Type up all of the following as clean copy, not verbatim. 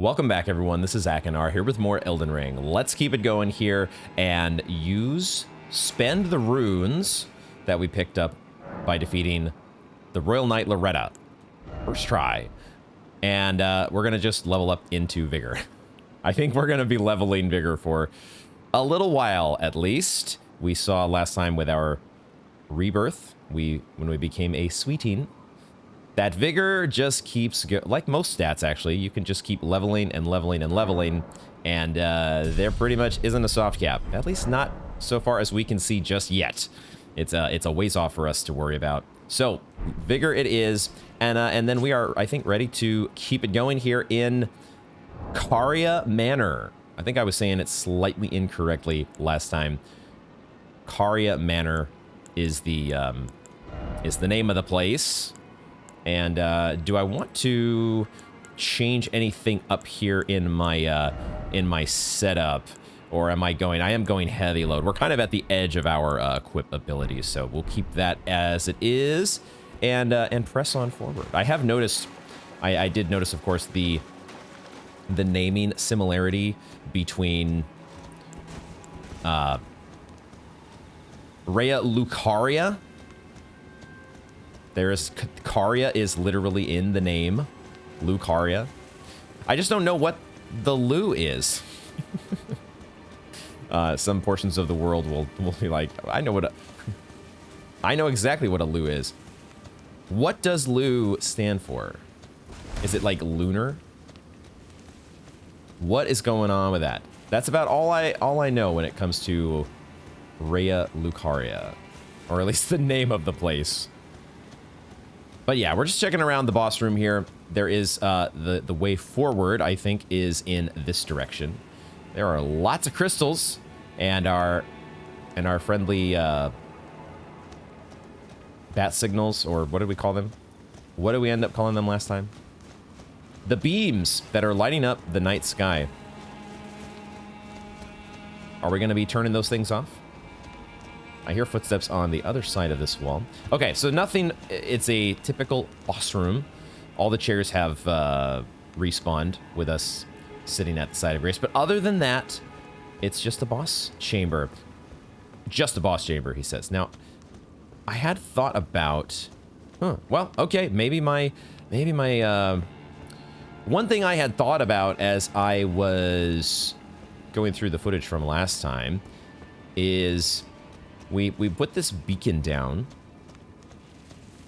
Welcome back, everyone. This is Akanar here with more Elden Ring. Let's keep it going here and spend the runes that we picked up by defeating the Royal Knight Loretta. First try. And we're going to just level up into Vigor. I think we're going to be leveling Vigor for a little while, at least. We saw last time with our rebirth, when we became a Sweeting, that Vigor just keeps, like most stats actually, you can just keep leveling and leveling and leveling, and there pretty much isn't a soft cap, at least not so far as we can see just yet. It's a ways off for us to worry about. So Vigor it is, and then we are, I think, ready to keep it going here in Caria Manor. I think I was saying it slightly incorrectly last time. Caria Manor is the name of the place. And do I want to change anything up here in my setup, or am I going? I am going heavy load. We're kind of at the edge of our equip abilities, so we'll keep that as it is, and press on forward. I have noticed, I did notice, of course, the naming similarity between Rhea Lucaria. Caria is literally in the name, Lucaria. I just don't know what the Lu is. Some portions of the world will be like, I know exactly what a Lu is. What does Lu stand for? Is it like lunar? What is going on with that? That's about all I know when it comes to Rhea Lucaria, or at least the name of the place. But yeah, we're just checking around the boss room here. There is the way forward, I think, is in this direction. There are lots of crystals, and our friendly bat signals, or what did we call them? What did we end up calling them last time? The beams that are lighting up the night sky. Are we going to be turning those things off? I hear footsteps on the other side of this wall. Okay, so nothing. It's a typical boss room. All the chairs have respawned with us sitting at the side of Grace. But other than that, it's just a boss chamber. Just a boss chamber, he says. Now, I had thought about... well, okay, maybe my... one thing I had thought about as I was going through the footage from last time is... We put this beacon down.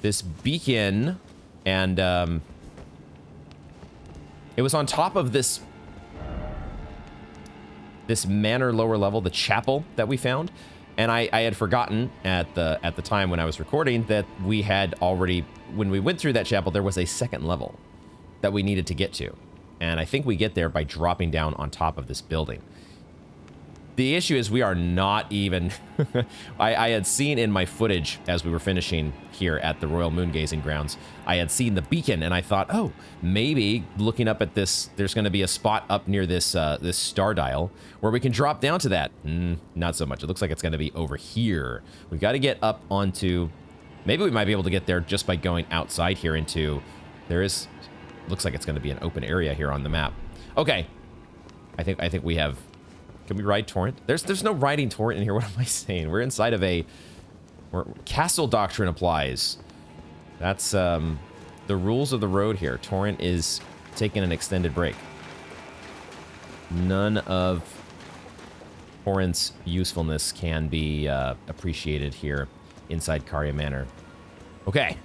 This beacon, and it was on top of this manor lower level, the chapel that we found. And I had forgotten at the time when I was recording that we had already, when we went through that chapel, there was a second level that we needed to get to. And I think we get there by dropping down on top of this building. The issue is we are not even... I had seen in my footage as we were finishing here at the Royal Moon Gazing Grounds, I had seen the beacon, and I thought, oh, maybe looking up at this, there's going to be a spot up near this this star dial where we can drop down to that. Not so much. It looks like it's going to be over here. We've got to get up onto... Maybe we might be able to get there just by going outside here into... Looks like it's going to be an open area here on the map. Okay. I think we have... Can we ride Torrent? There's no riding Torrent in here. What am I saying? We're inside of a... Castle Doctrine applies. That's the rules of the road here. Torrent is taking an extended break. None of Torrent's usefulness can be appreciated here inside Caria Manor. Okay.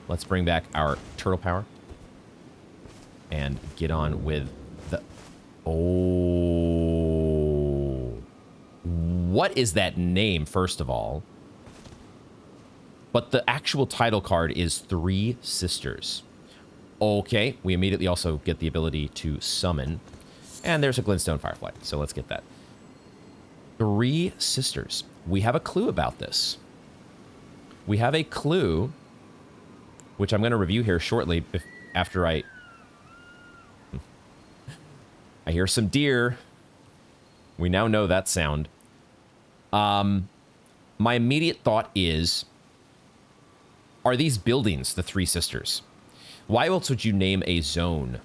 Let's bring back our turtle power. And get on with the... Oh... What is that name, first of all? But the actual title card is Three Sisters. Okay, we immediately also get the ability to summon. And there's a Glintstone Firefly, so let's get that. Three Sisters. We have a clue about this. We have a clue, which I'm going to review here shortly after I hear some deer. We now know that sound. My immediate thought is, are these buildings the Three Sisters? Why else would you name a zone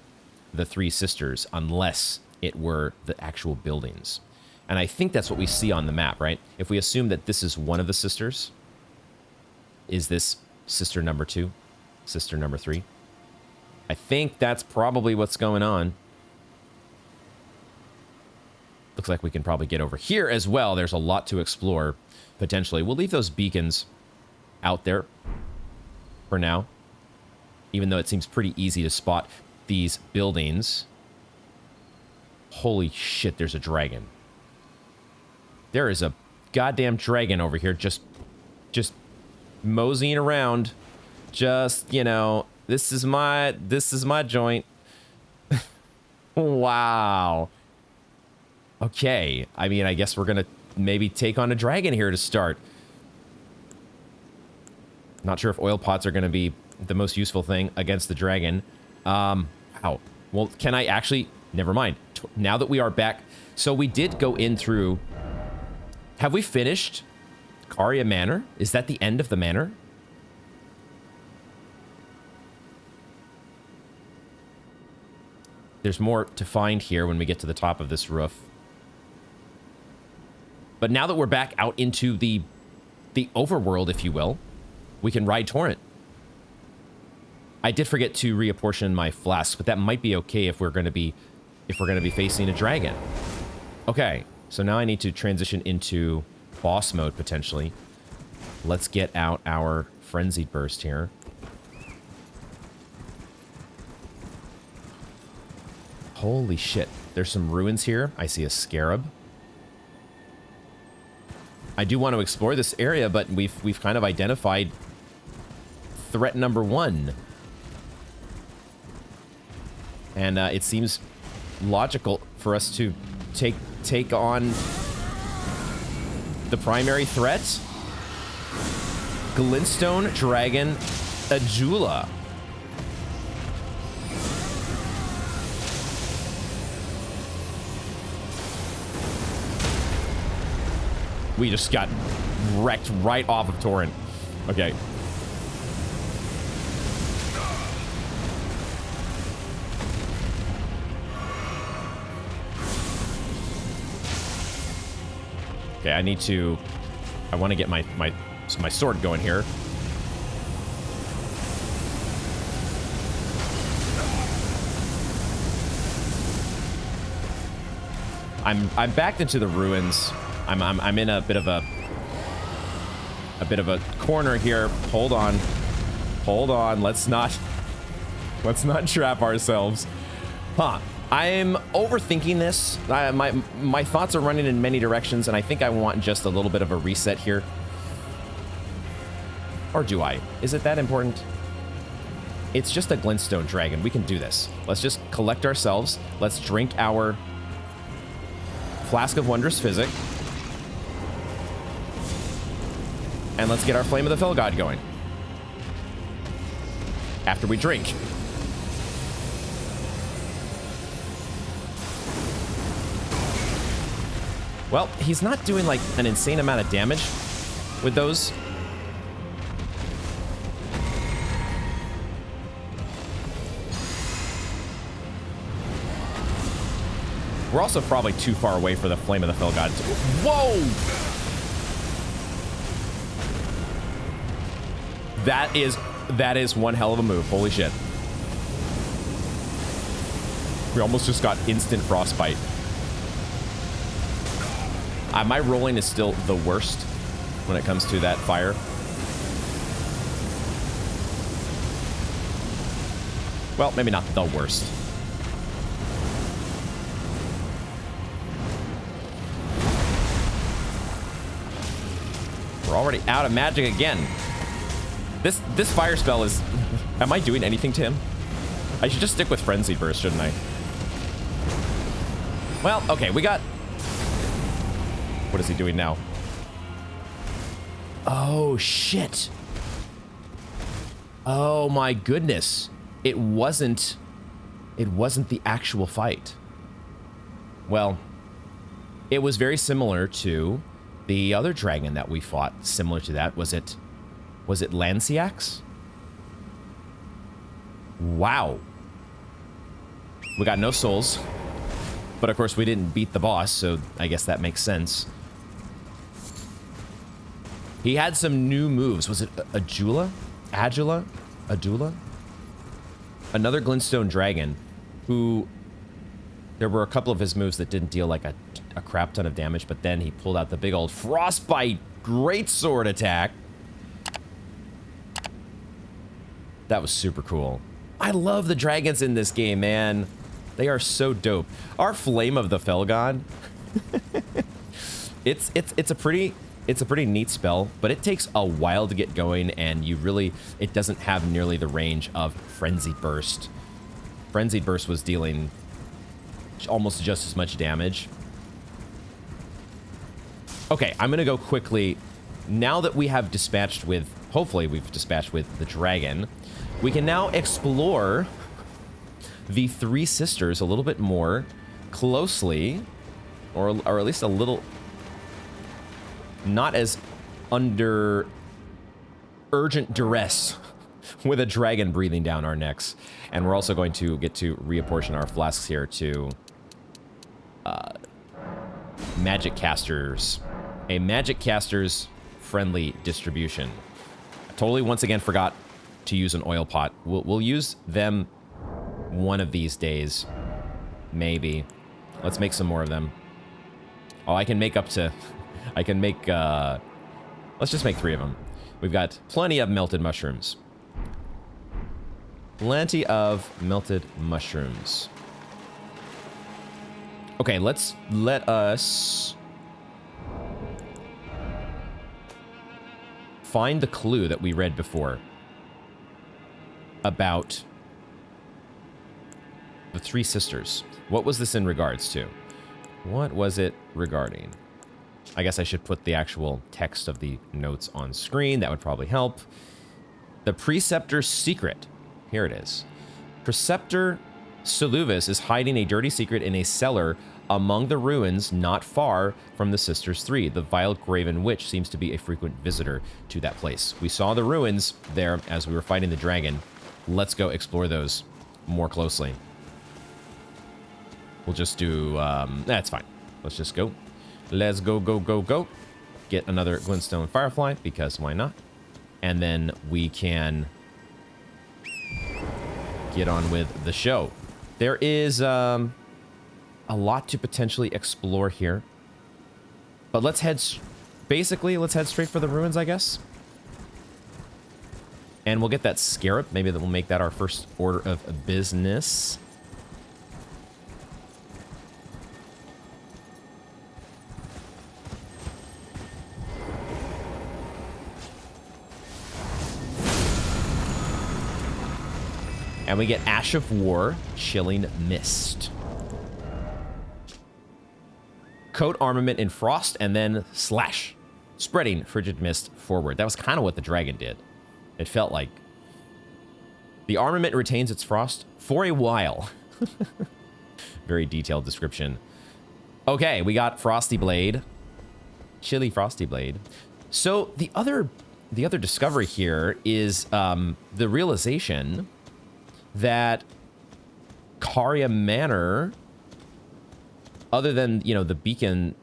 the three sisters unless it were the actual buildings. And I think that's what we see on the map, right? If we assume that this is one of the sisters, is this sister number 2? Sister number 3? I think that's probably what's going on. Looks like we can probably get over here as well. There's a lot to explore, potentially. We'll leave those beacons out there for now, even though it seems pretty easy to spot these buildings. Holy shit, there's a dragon. There is a goddamn dragon over here just moseying around. Just, you know, this is my joint. Wow. Okay, I mean, I guess we're gonna maybe take on a dragon here to start. Not sure if oil pots are gonna be the most useful thing against the dragon. Wow. Well, can I actually... Never mind. Now that we are back... So we did go in through... Have we finished Caria Manor? Is that the end of the manor? There's more to find here when we get to the top of this roof. But now that we're back out into the overworld, if you will, we can ride Torrent. I did forget to reapportion my flasks, but that might be okay if we're going to be facing a dragon. Okay, so now I need to transition into boss mode potentially. Let's get out our frenzied burst here. Holy shit. There's some ruins here. I see a scarab. I do want to explore this area, but we've kind of identified threat number 1. And it seems logical for us to take on the primary threat. Glintstone Dragon Adula. We just got wrecked right off of Torrent. Okay. Okay, I want to get my sword going here. I'm backed into the ruins. I'm in a bit of a corner here. Hold on. Let's not trap ourselves. Huh. I'm overthinking this. My thoughts are running in many directions, and I think I want just a little bit of a reset here. Or do I? Is it that important? It's just a Glintstone dragon. We can do this. Let's just collect ourselves. Let's drink our Flask of Wondrous Physic. And let's get our Flame of the Fell God going. After we drink. Well, he's not doing like an insane amount of damage with those. We're also probably too far away for the Flame of the Fell God. Whoa! That is one hell of a move. Holy shit. We almost just got instant frostbite. My rolling is still the worst when it comes to that fire. Well, maybe not the worst. We're already out of magic again. This fire spell is... Am I doing anything to him? I should just stick with Frenzy Burst, shouldn't I? Well, okay, we got... What is he doing now? Oh, shit. Oh, my goodness. It wasn't the actual fight. Well, it was very similar to the other dragon that we fought. Similar to that. Was it Lanciax? Wow. We got no souls. But of course, we didn't beat the boss, so I guess that makes sense. He had some new moves. Was it Adula? Adula? Another Glintstone dragon who... There were a couple of his moves that didn't deal like a crap ton of damage, but then he pulled out the big old Frostbite greatsword attack. That was super cool. I love the dragons in this game, man. They are so dope. Our Flame of the Fell God. it's a pretty neat spell, but it takes a while to get going, and it doesn't have nearly the range of Frenzied Burst. Frenzied Burst was dealing almost just as much damage. Okay, I'm gonna go quickly. Now that we have dispatched with, hopefully we've dispatched with the dragon, we can now explore the Three Sisters a little bit more closely, or at least a little, not as under urgent duress with a dragon breathing down our necks. And we're also going to get to reapportion our flasks here to magic casters. A magic casters friendly distribution. I totally once again forgot to use an oil pot. We'll use them one of these days. Maybe. Let's make some more of them. Oh, I can make up to... I can make... let's just make 3 of them. We've got plenty of melted mushrooms. Plenty of melted mushrooms. Okay, let us find the clue that we read before about the Three Sisters. What was this in regards to? What was it regarding? I guess I should put the actual text of the notes on screen. That would probably help. The Preceptor's Secret. Here it is. Preceptor Suluvis is hiding a dirty secret in a cellar among the ruins not far from the Sisters 3. The vile graven witch seems to be a frequent visitor to that place. We saw the ruins there as we were fighting the dragon. Let's go explore those more closely. We'll just do... that's fine. Let's just go. Let's go, go, go, go. Get another Glintstone Firefly, because why not? And then we can get on with the show. There is a lot to potentially explore here. But let's head... Basically, let's head straight for the ruins, I guess. And we'll get that scarab. Maybe that will make that our first order of business. And we get Ash of War, Chilling Mist. Coat armament in frost, and then slash. Spreading frigid mist forward. That was kind of what the dragon did. It felt like. The armament retains its frost for a while. Very detailed description. Okay, we got Frosty Blade. Chilly Frosty Blade. So the other discovery here is the realization that Caria Manor, other than, you know, the beacon,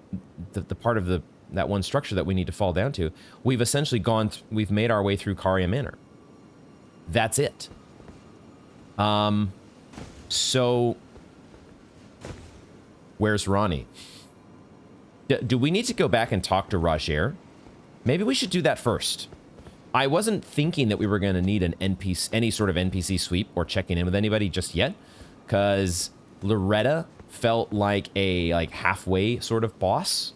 the part of that one structure that we need to fall down to, we've essentially we've made our way through Caria Manor. That's it. So where's Ranni? Do we need to go back and talk to Roger? Maybe we should do that first. I wasn't thinking that we were going to need any sort of NPC sweep or checking in with anybody just yet, because Loretta felt like a halfway sort of boss.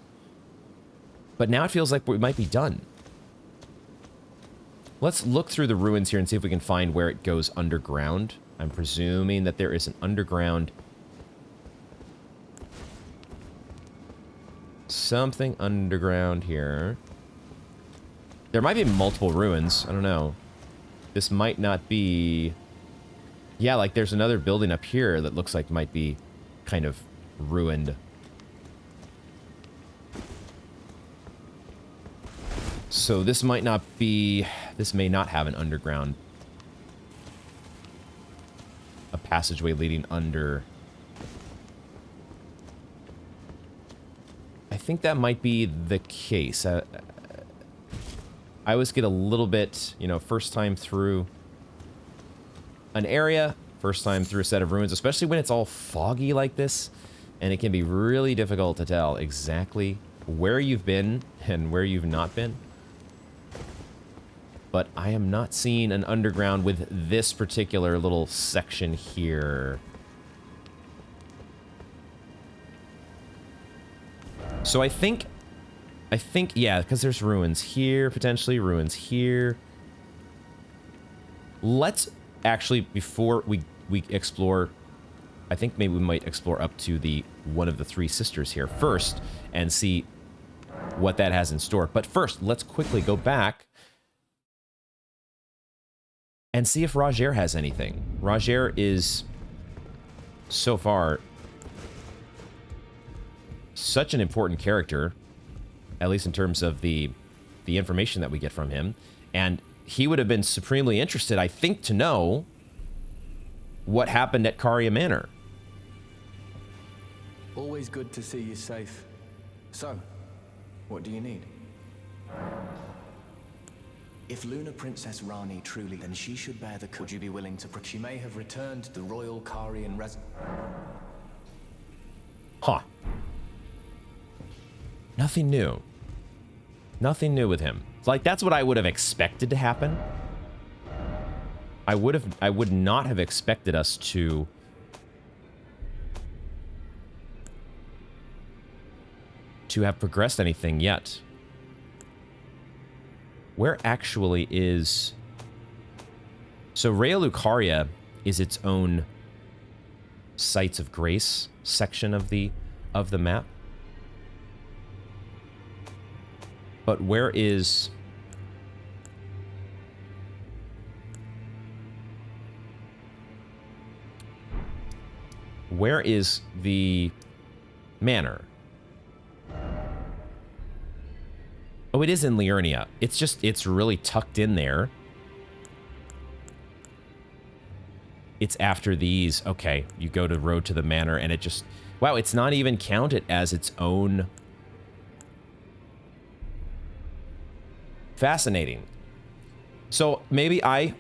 But now it feels like we might be done. Let's look through the ruins here and see if we can find where it goes underground. I'm presuming that there is an underground... something underground here. There might be multiple ruins. I don't know. This might not be... Yeah, like there's another building up here that looks like might be kind of ruined. So this might not be... This may not have an underground... a passageway leading under think that might be the case. I always get a little bit, you know, first time through an area, first time through a set of ruins, especially when it's all foggy like this, and it can be really difficult to tell exactly where you've been and where you've not been. But I am not seeing an underground with this particular little section here. So I think, yeah, because there's ruins here, potentially ruins here. Let's actually, before we explore, I think maybe we might explore up to the one of the three sisters here first and see what that has in store. But first, let's quickly go back and see if Roger has anything. Roger is, so far, such an important character, at least in terms of the information that we get from him. And he would have been supremely interested, I think, to know what happened at Caria Manor. Always good to see you safe. So, what do you need? If Lunar Princess Ranni truly, then she should bear the... Would you be willing to... She may have returned the royal Carian res... Huh. Nothing new. Nothing new with him. Like, that's what I would have expected to happen. I would not have expected us to have progressed anything yet. Where actually is... So Caria is its own Sites of Grace section of the map. But where is... Where is the manor? Oh, it is in Liurnia. It's just, it's really tucked in there. It's after these. Okay, you go to Road to the Manor and it just... Wow, it's not even counted as its own... Fascinating. So maybe I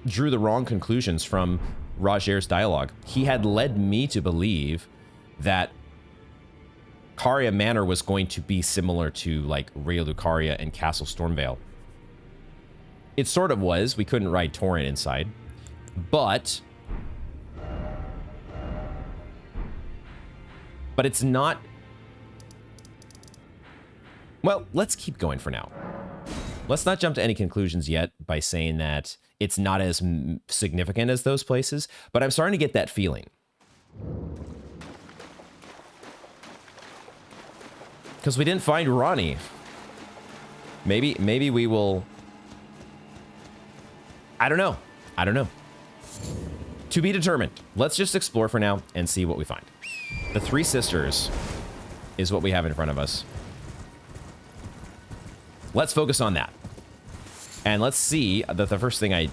drew the wrong conclusions from Roger's dialogue. He had led me to believe that Caria Manor was going to be similar to like Caria and Castle Stormvale. It sort of was. We couldn't ride Torrent inside, but it's not. Well, let's keep going for now. Let's not jump to any conclusions yet by saying that it's not as significant as those places, but I'm starting to get that feeling. Because we didn't find Ranni. Maybe we will... I don't know. I don't know. To be determined. Let's just explore for now and see what we find. The Three Sisters is what we have in front of us. Let's focus on that. And let's see that the first thing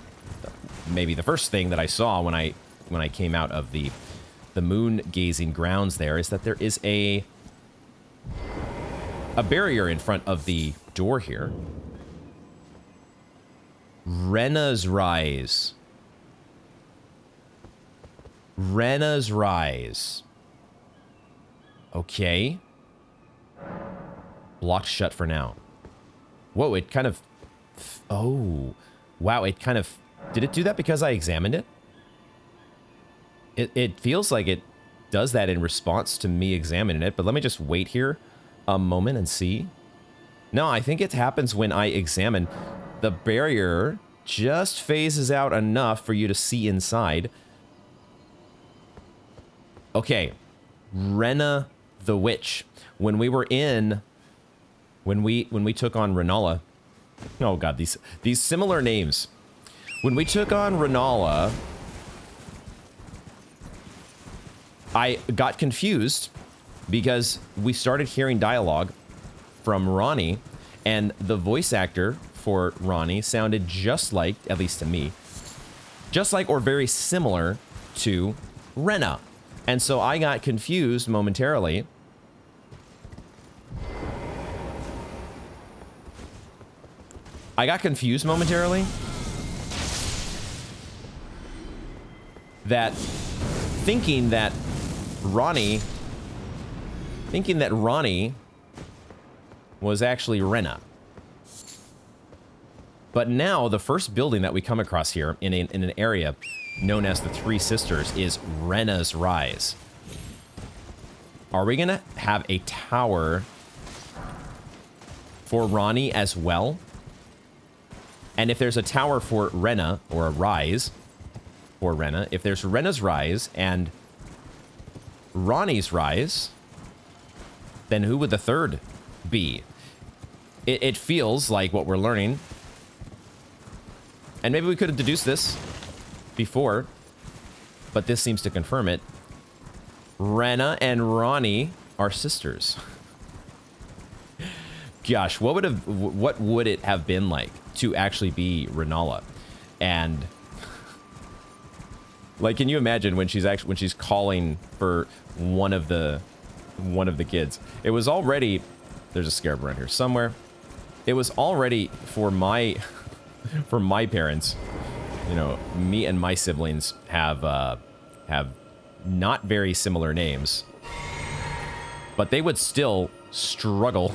maybe the first thing that I saw when I came out of the moon gazing grounds there is that there is a barrier in front of the door here. Renna's Rise. Renna's Rise. Okay. Blocked shut for now. Whoa, it kind of... Oh. Wow, it kind of... Did it do that because I examined it? It feels like it does that in response to me examining it, but let me just wait here a moment and see. No, I think it happens when I examine. The barrier just phases out enough for you to see inside. Okay. Renna the Witch. When we were in... When we took on Renala... Oh god, these similar names. When we took on Renala... I got confused because we started hearing dialogue from Ranni, and the voice actor for Ranni sounded just like, at least to me, just like or very similar to Renna. And so I got confused momentarily. I got confused momentarily. That thinking that Ranni was actually Renna. But now the first building that we come across here in an area known as the Three Sisters is Renna's Rise. Are we gonna have a tower for Ranni as well? And if there's a tower for Renna, or a rise for Renna, if there's Renna's Rise and Ranni's Rise, then who would the third be? It feels like what we're learning, and maybe we could have deduced this before, but this seems to confirm it. Renna and Ranni are sisters. Gosh, what would it have been like to actually be Renala? And like, can you imagine when she's calling for one of the kids? It was already, there's a scarab around here somewhere. It was already for my parents. You know, me and my siblings have not very similar names, but they would still struggle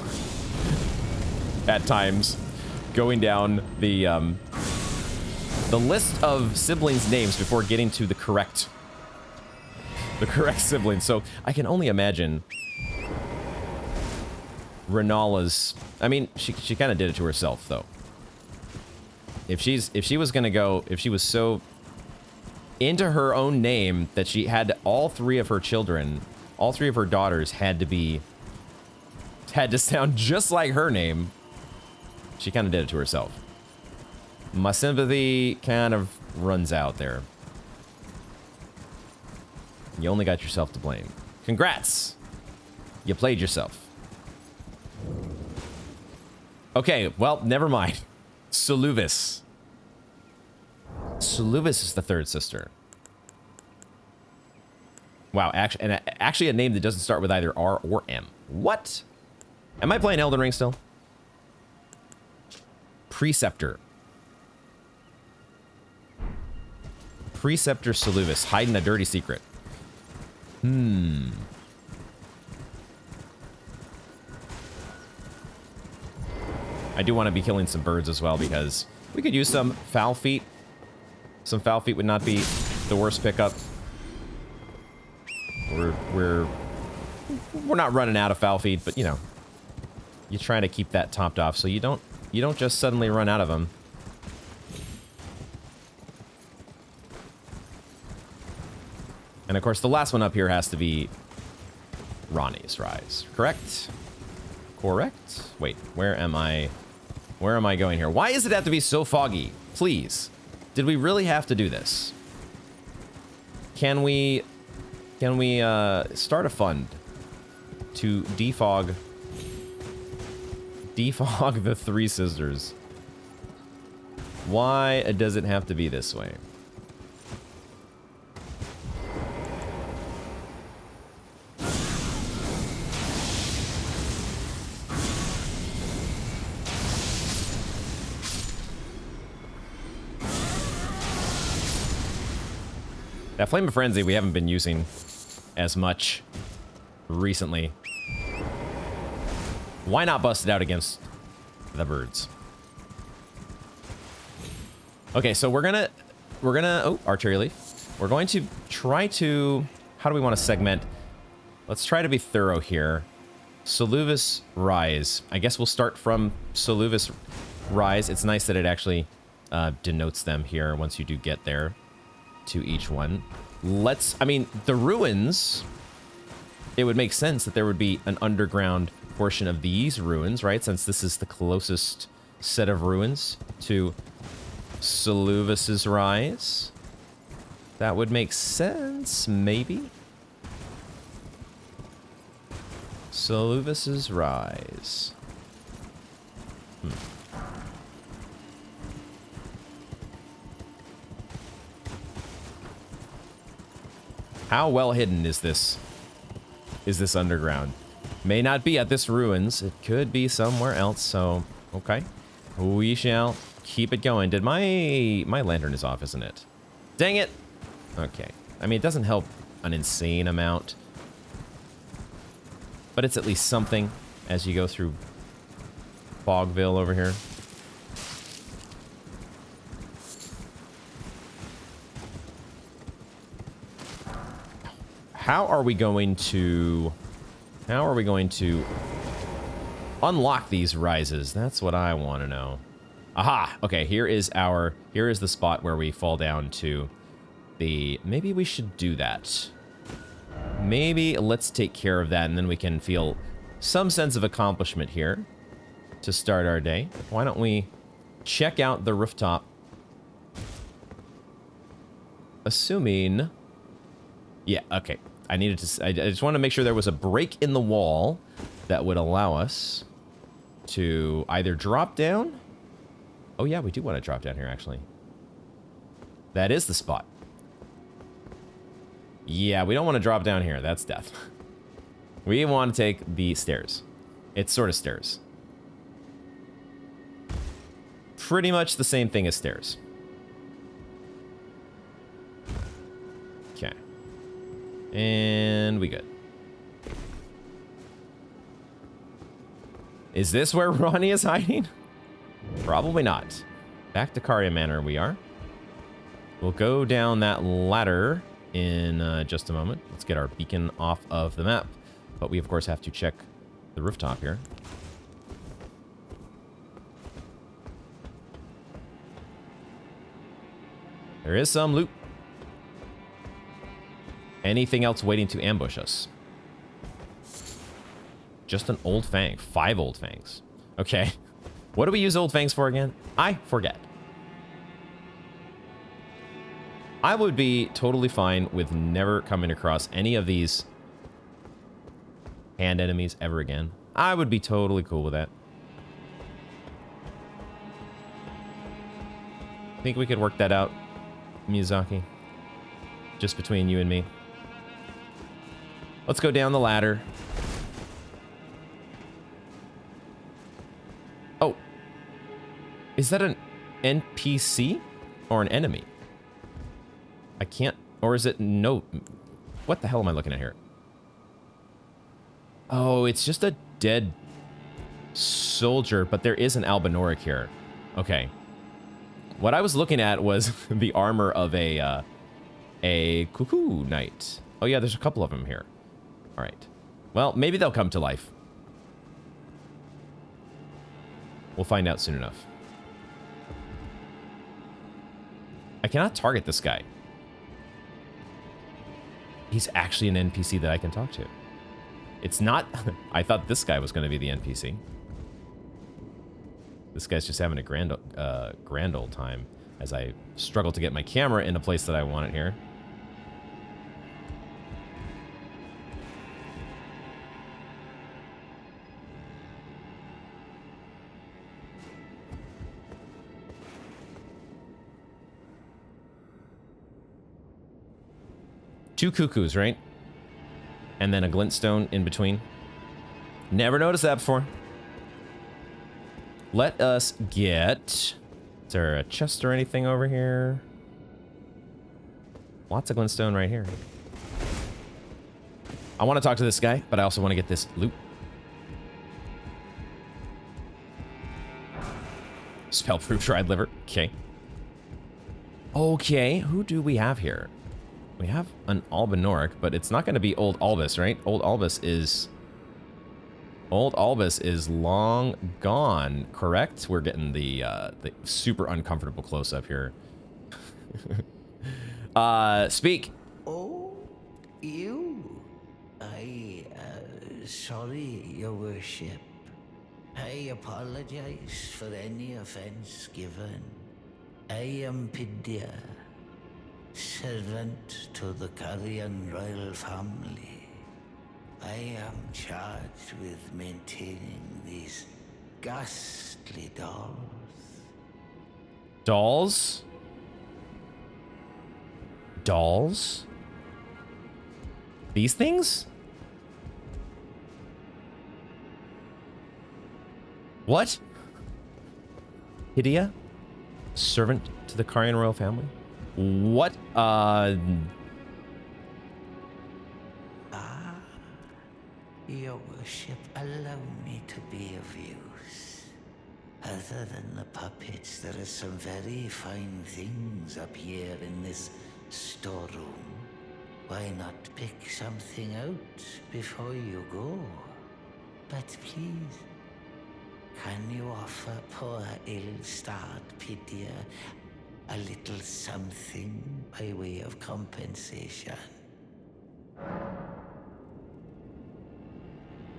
at times going down the list of siblings' names before getting to the correct sibling. So I can only imagine Renala's. I mean, she kind of did it to herself, though. If she was so into her own name that she had all three of her daughters had to sound just like her name, she kind of did it to herself. My sympathy kind of runs out there. You only got yourself to blame. Congrats! You played yourself. Okay, well, never mind. Soluvis. Soluvis is the third sister. Wow, actually a name that doesn't start with either R or M. What? Am I playing Elden Ring still? Preceptor. Preceptor Soluvis, hiding a dirty secret. I do want to be killing some birds as well, because we could use some foul feet. Some foul feet would not be the worst pickup. We're not running out of foul feet, but you know, you try to keep that topped off so you don't just suddenly run out of them. And of course, the last one up here has to be Ranni's Rise. Correct? Correct? Wait, where am I? Where am I going here? Why does it have to be so foggy? Please. Did we really have to do this? Can we start a fund to defog the Three Sisters? Why does it have to be this way? That Flame of Frenzy we haven't been using as much recently. Why not bust it out against the birds? Okay, so we're gonna oh, archery leaf. We're going to try to, how do we want to segment? Let's try to be thorough here. Soluvis Rise. I guess we'll start from Soluvis Rise. It's nice that it actually denotes them here once you do get there to each one. I mean, the ruins, it would make sense that there would be an underground portion of these ruins, right? Since this is the closest set of ruins to Soluvis's Rise. That would make sense, maybe. Soluvis's Rise. How well hidden is this underground? May not be at this ruins. It could be somewhere else, so okay. We shall keep it going. Did my lantern is off, isn't it? Dang it. Okay. I mean, it doesn't help an insane amount, but it's at least something as you go through Fogville over here. How are we going to unlock these rises? That's what I want to know. Aha! Okay, here is the spot where we fall down to the... Maybe we should do that. Maybe let's take care of that, and then we can feel some sense of accomplishment here to start our day. Why don't we check out the rooftop? Assuming... Yeah, okay. I just want to make sure there was a break in the wall that would allow us to either drop down. Oh yeah, we do want to drop down here, actually. That is the spot. Yeah, we don't want to drop down here. That's death. We want to take the stairs. It's sort of stairs. Pretty much the same thing as stairs. Okay. And we good. Is this where Ranni is hiding? Probably not. Back to Caria Manor we are. We'll go down that ladder in just a moment. Let's get our beacon off of the map. But we, of course, have to check the rooftop here. There is some loot. Anything else waiting to ambush us? Just an old fang. 5 old fangs. Okay. What do we use old fangs for again? I forget. I would be totally fine with never coming across any of these hand enemies ever again. I would be totally cool with that. Think we could work that out, Miyazaki? Just between you and me. Let's go down the ladder. Oh. Is that an NPC or an enemy? I can't... Or is it... No. What the hell am I looking at here? Oh, it's just a dead soldier, but there is an Albinoric here. Okay. What I was looking at was the armor of a cuckoo knight. Oh yeah, there's a couple of them here. All right. Well, maybe they'll come to life. We'll find out soon enough. I cannot target this guy. He's actually an NPC that I can talk to. It's not... I thought this guy was going to be the NPC. This guy's just having a grand old time as I struggle to get my camera in a place that I want it here. Two cuckoos, right? And then a glintstone in between. Never noticed that before. Let us get... Is there a chest or anything over here? Lots of glintstone right here. I want to talk to this guy, but I also want to get this loot. Spellproof dried liver. Okay. Okay, who do we have here? We have an Albinoric, but it's not going to be Old Albus, right? Old Albus is long gone, correct? We're getting the super uncomfortable close-up here. Speak. Oh, you? Sorry, your worship. I apologize for any offense given. I am Pidia, servant to the Carian royal family. I am charged with maintaining these ghastly dolls. Dolls? Dolls? These things? What? Pidia, servant to the Carian royal family. What? Your worship, allow me to be of use. Other than the puppets, there are some very fine things up here in this storeroom. Why not pick something out before you go? But please, can you offer poor ill-starred Pidia a little something by way of compensation?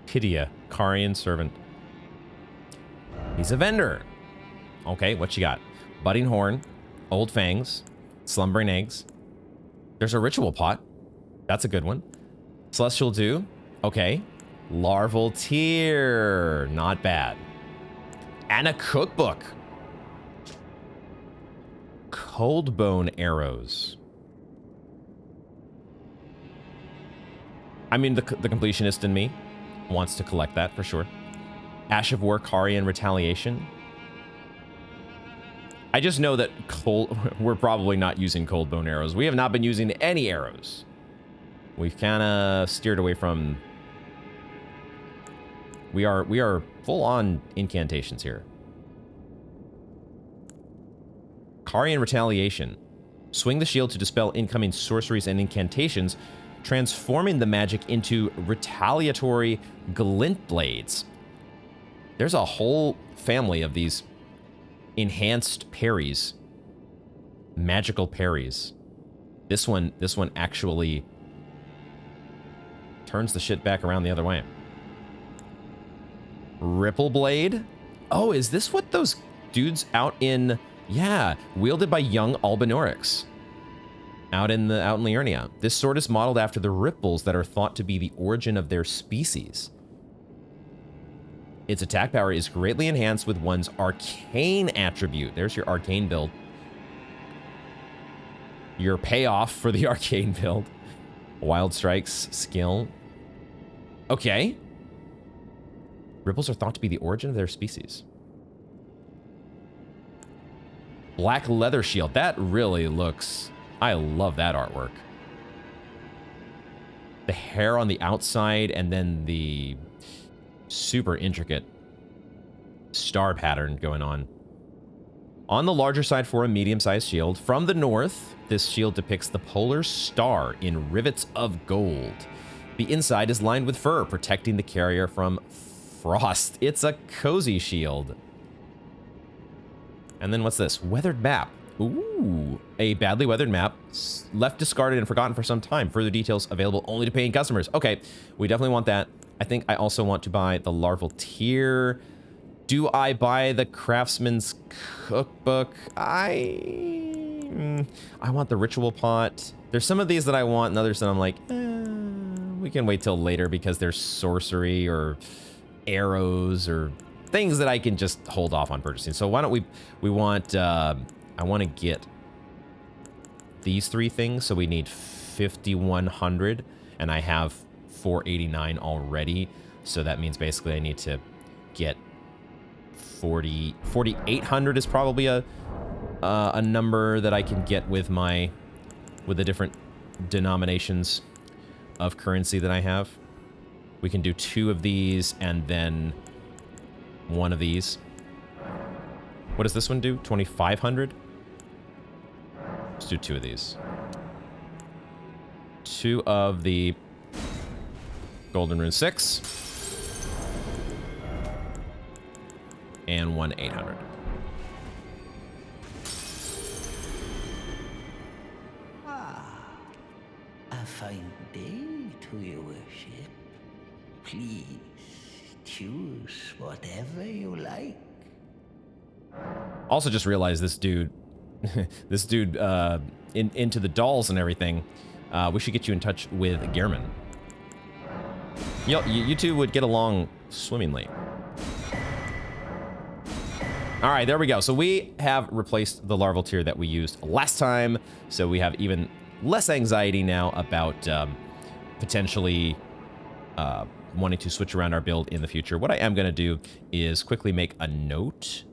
Pidia, Carian servant. He's a vendor. Okay, what you got? Budding horn, old fangs, slumbering eggs. There's a ritual pot. That's a good one. Celestial dew. Okay. Larval tear. Not bad. And a cookbook. Cold bone arrows. I mean, the completionist in me wants to collect that for sure. Ash of War, Caria, and Retaliation. I just know that we're probably not using cold bone arrows. We have not been using any arrows. We've kind of steered away from... We are full on incantations here. Caria, Retaliation. Swing the shield to dispel incoming sorceries and incantations, transforming the magic into retaliatory glint blades. There's a whole family of these enhanced parries. Magical parries. This one actually turns the shit back around the other way. Ripple blade. Oh, is this what those dudes out in... Yeah, wielded by young Albinaurix. Out in Liurnia. This sword is modeled after the ripples that are thought to be the origin of their species. Its attack power is greatly enhanced with one's arcane attribute. There's your arcane build. Your payoff for the arcane build. Wild Strike's skill. Okay. Ripples are thought to be the origin of their species. Black leather shield. That really looks... I love that artwork. The hair on the outside and then the super intricate star pattern going on. On the larger side for a medium-sized shield. From the north, this shield depicts the polar star in rivets of gold. The inside is lined with fur, protecting the carrier from frost. It's a cozy shield. And then what's this? Weathered map. Ooh, a badly weathered map. Left discarded and forgotten for some time. Further details available only to paying customers. Okay, we definitely want that. I think I also want to buy the larval tier. Do I buy the craftsman's cookbook? I want the ritual pot. There's some of these that I want and others that I'm like, we can wait till later because there's sorcery or arrows or things that I can just hold off on purchasing. So why don't we want, I want to get these three things. So we need 5,100 and I have 489 already. So that means basically I need to get 4,800 is probably a number that I can get with the different denominations of currency that I have. We can do 2 of these and then 1 of these. What does this one do? 2,500? Let's do 2 of these. 2 of the Golden Rune 6. And 1 800. A fine day to your worship. Please choose whatever you like. Also just realized this dude, into the dolls and everything, we should get you in touch with Gehrman. You two would get along swimmingly. All right, there we go. So we have replaced the larval tier that we used last time. So we have even less anxiety now about potentially wanting to switch around our build in the future. What I am going to do is quickly make a note.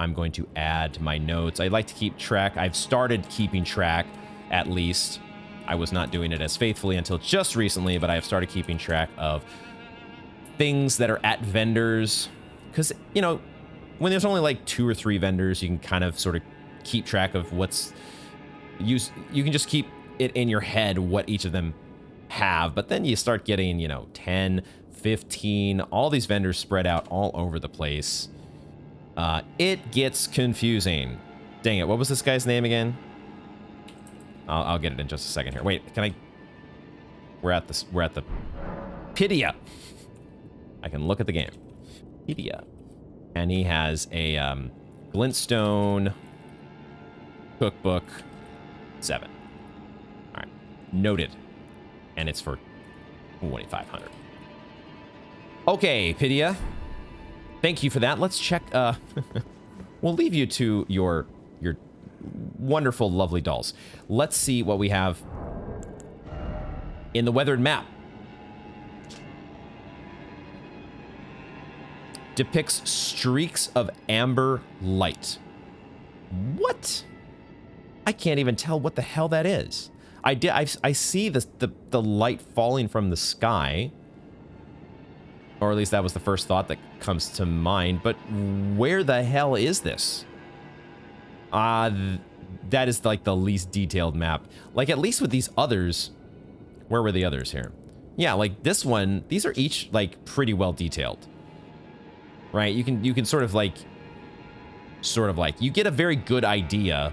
I'm going to add my notes. I like to keep track. I've started keeping track, at least. I was not doing it as faithfully until just recently, but I have started keeping track of things that are at vendors. Because, you know, when there's only like 2 or 3 vendors, you can kind of sort of keep track of what's used. You can just keep it in your head what each of them have. But then you start getting, you know, 10, 15, all these vendors spread out all over the place. It gets confusing. Dang it, what was this guy's name again? I'll get it in just a second here. Wait, can I... We're at the Pidia. I can look at the game. Pidia. And he has a Glintstone cookbook 7. All right, noted. And it's for 2,500. Okay, Pidia. Thank you for that. Let's check. We'll leave you to your wonderful, lovely dolls. Let's see what we have in the weathered map. Depicts streaks of amber light. What? I can't even tell what the hell that is. I see the light falling from the sky. Or at least that was the first thought that comes to mind. But where the hell is this? That is like the least detailed map. Like at least with these others, where were the others here? Yeah, like this one, these are each like pretty well detailed. Right? You can sort of like you get a very good idea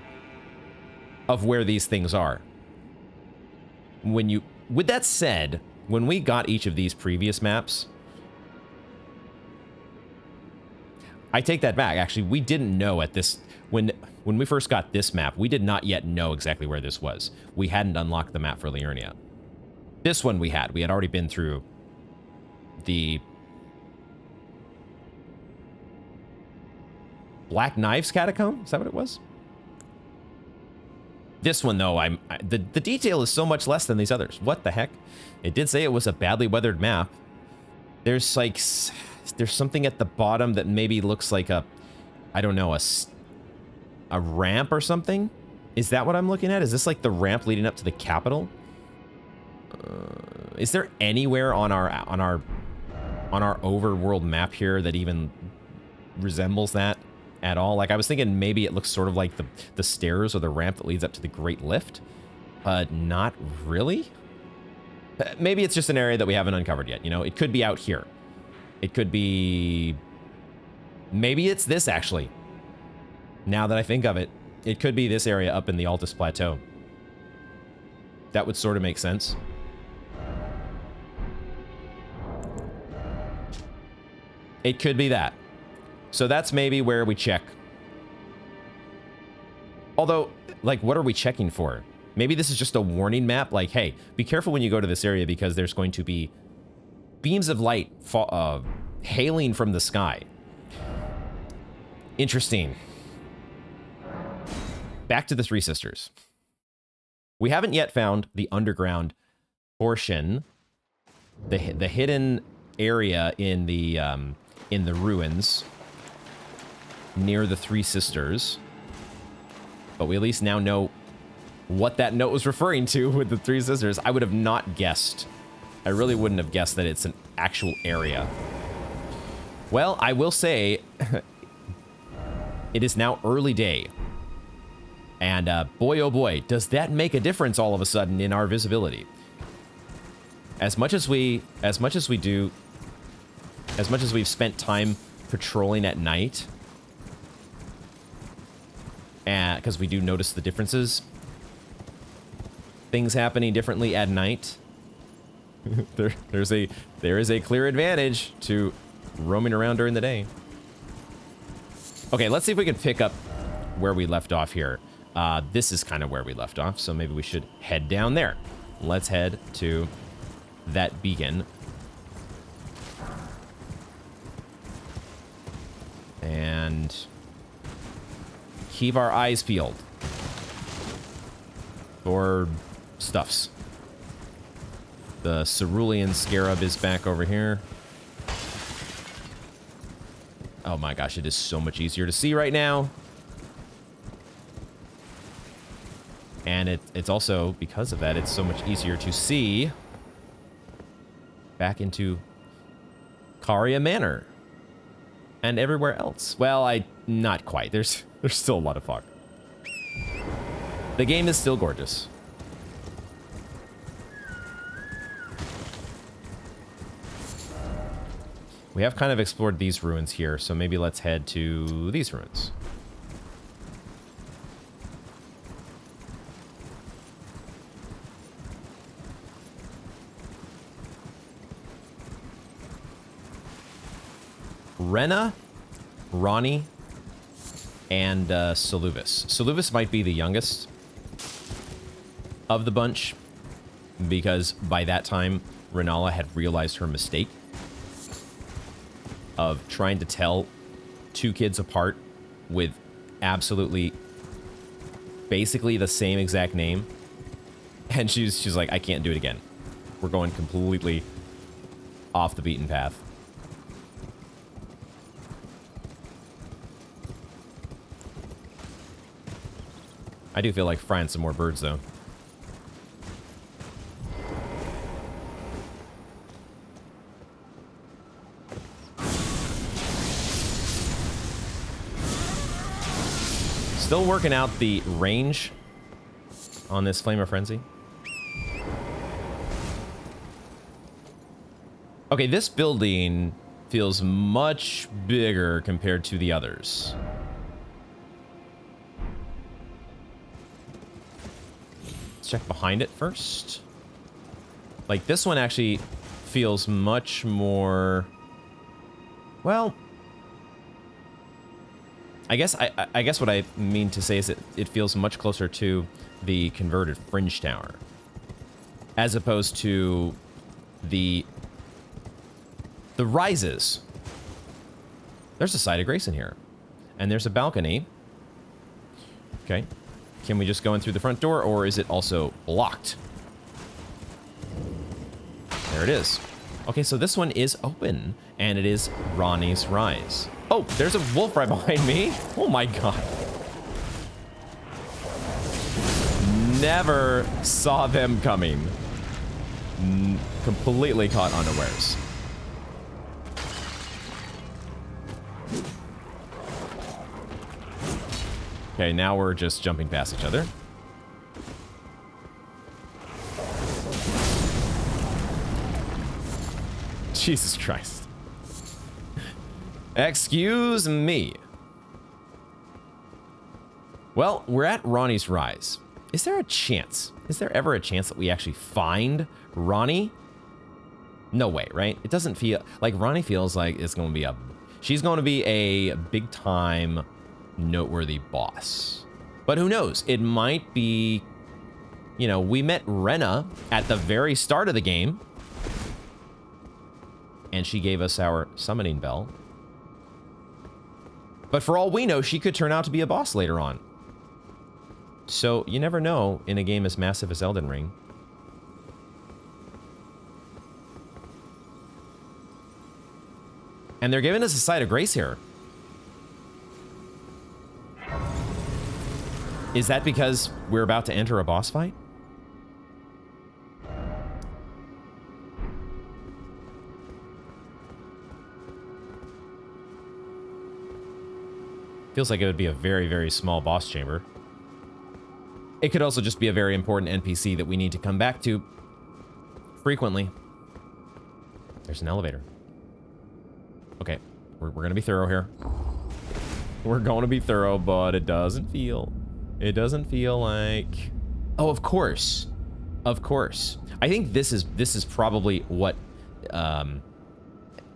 of where these things are. With that said, when we got each of these previous maps, I take that back. Actually, we didn't know at this when we first got this map, we did not yet know exactly where this was. We hadn't unlocked the map for Liurnia. This one we had. We had already been through the Black Knives Catacomb? Is that what it was? This one, though, the detail is so much less than these others. What the heck? It did say it was a badly weathered map. There's something at the bottom that maybe looks like I don't know, a ramp or something? Is that what I'm looking at? Is this like the ramp leading up to the capital? Is there anywhere on our overworld map here that even resembles that at all? Like I was thinking maybe it looks sort of like the stairs or the ramp that leads up to the Great Lift, but not really. Maybe it's just an area that we haven't uncovered yet. You know, it could be out here. It could be... Maybe it's this, actually. Now that I think of it, it could be this area up in the Altus Plateau. That would sort of make sense. It could be that. So that's maybe where we check. Although, like, what are we checking for? Maybe this is just a warning map, like, hey, be careful when you go to this area because there's going to be beams of light hailing from the sky. Interesting. Back to the Three Sisters. We haven't yet found the underground portion, the hidden area in the ruins near the Three Sisters, but we at least now know what that note was referring to with the Three Sisters. I would have not guessed. I really wouldn't have guessed that it's an actual area. Well, I will say it is now early day. And boy, oh boy, does that make a difference all of a sudden in our visibility. As much as we've spent time patrolling at night, and because we do notice the differences, things happening differently at night. there is a clear advantage to roaming around during the day. Okay, let's see if we can pick up where we left off here. This is kind of where we left off, so maybe we should head down there. Let's head to that beacon. And keep our eyes peeled for stuffs. The Cerulean Scarab is back over here. Oh my gosh, it is so much easier to see right now. And it's also, because of that, it's so much easier to see back into Caria Manor and everywhere else. Well, not quite. There's still a lot of fog. The game is still gorgeous. We have kind of explored these ruins here, so maybe let's head to these ruins. Renna, Ranni, and Soluvis. Soluvis might be the youngest of the bunch, because by that time, Renala had realized her mistake of trying to tell two kids apart with absolutely, basically the same exact name. And she's like, I can't do it again. We're going completely off the beaten path. I do feel like frying some more birds, though. Still working out the range on this Flame of Frenzy. Okay, this building feels much bigger compared to the others. Let's check behind it first. Like, this one actually feels much more... Well... I guess what I mean to say is that it feels much closer to the converted Fringe Tower, as opposed to the Rises. There's a site of grace in here, and there's a balcony. Okay, can we just go in through the front door, or is it also blocked? There it is. Okay, so this one is open, and it is Ranni's Rise. Oh, there's a wolf right behind me. Oh my god. Never saw them coming. Completely caught unawares. Okay, now we're just jumping past each other. Jesus Christ. Excuse me. Well, we're at Ranni's Rise. Is there a chance? Is there ever a chance that we actually find Ranni? No way, right? It doesn't feel like Ranni feels like it's going to be she's going to be a big time noteworthy boss. But who knows? It might be, you know, we met Renna at the very start of the game, and she gave us our summoning bell. But for all we know, she could turn out to be a boss later on. So you never know in a game as massive as Elden Ring. And they're giving us a site of grace here. Is that because we're about to enter a boss fight? Feels like it would be a very, very small boss chamber. It could also just be a very important NPC that we need to come back to frequently. There's an elevator. Okay, we're going to be thorough here. We're going to be thorough, but it doesn't feel like... Oh, of course. Of course. I think this is probably what...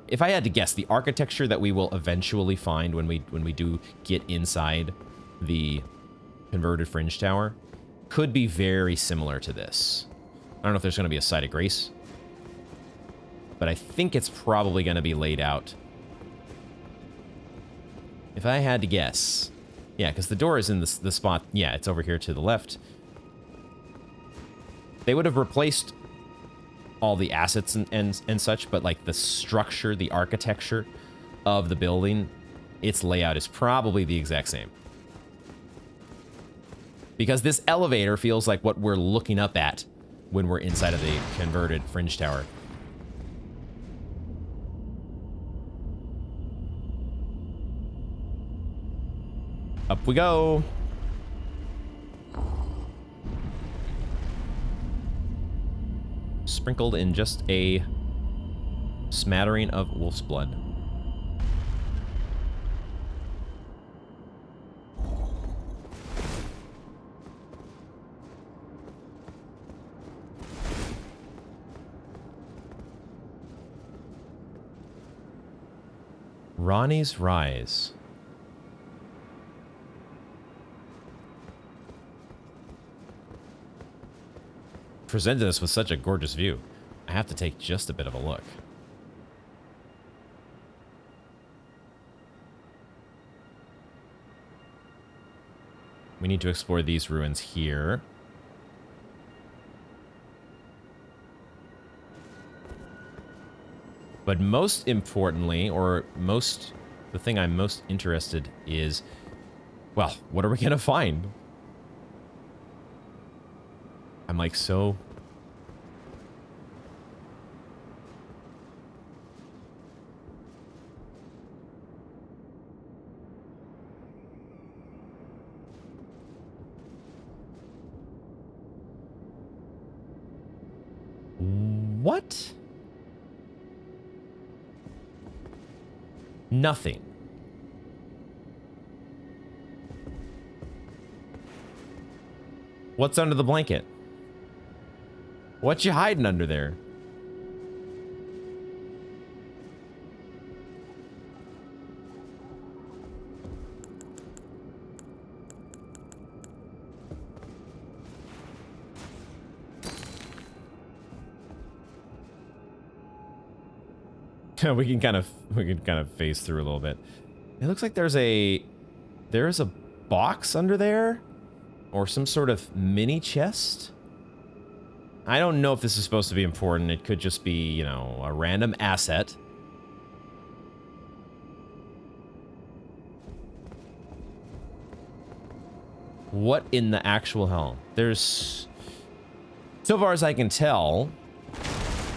if I had to guess, the architecture that we will eventually find when we do get inside the converted Fringe Tower could be very similar to this. I don't know if there's going to be a site of grace, but I think it's probably going to be laid out. If I had to guess, yeah, because the door is in the spot. Yeah, it's over here to the left. They would have replaced all the assets and such, but like the structure, the architecture of the building its layout is probably the exact same. Because this elevator feels like what we're looking up at when we're inside of the converted Fringe Tower. Up we go. Sprinkled in just a smattering of wolf's blood. Ranni's Rise. Presented us with such a gorgeous view. I have to take just a bit of a look. We need to explore these ruins here. But most importantly, the thing I'm most interested is, well, what are we gonna find? I'm like so... What? Nothing. What's under the blanket? What you hiding under there? we can kind of phase through a little bit. It looks like there's a box under there, or some sort of mini chest. I don't know if this is supposed to be important. It could just be, you know, a random asset. What in the actual hell? There's, so far as I can tell,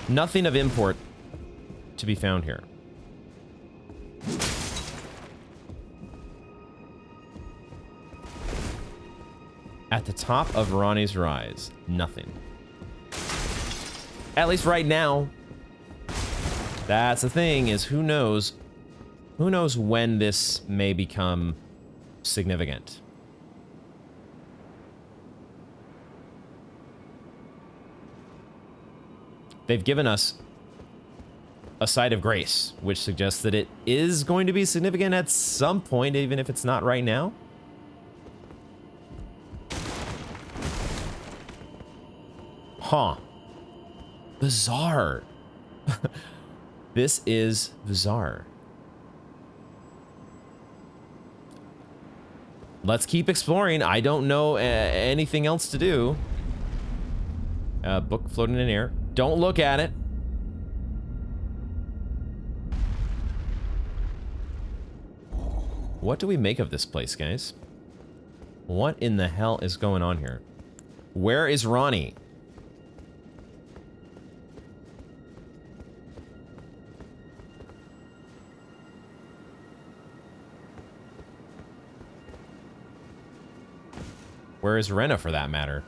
nothing of import to be found here. At the top of Ranni's Rise, nothing. At least right now. That's the thing, is who knows when this may become significant. They've given us a site of grace, which suggests that it is going to be significant at some point, even if it's not right now. Huh. Bizarre. This is bizarre. Let's keep exploring. I don't know anything else to do. Book floating in air. Don't look at it. What do we make of this place, guys? What in the hell is going on here? Where is Ranni? Where is Renna, for that matter?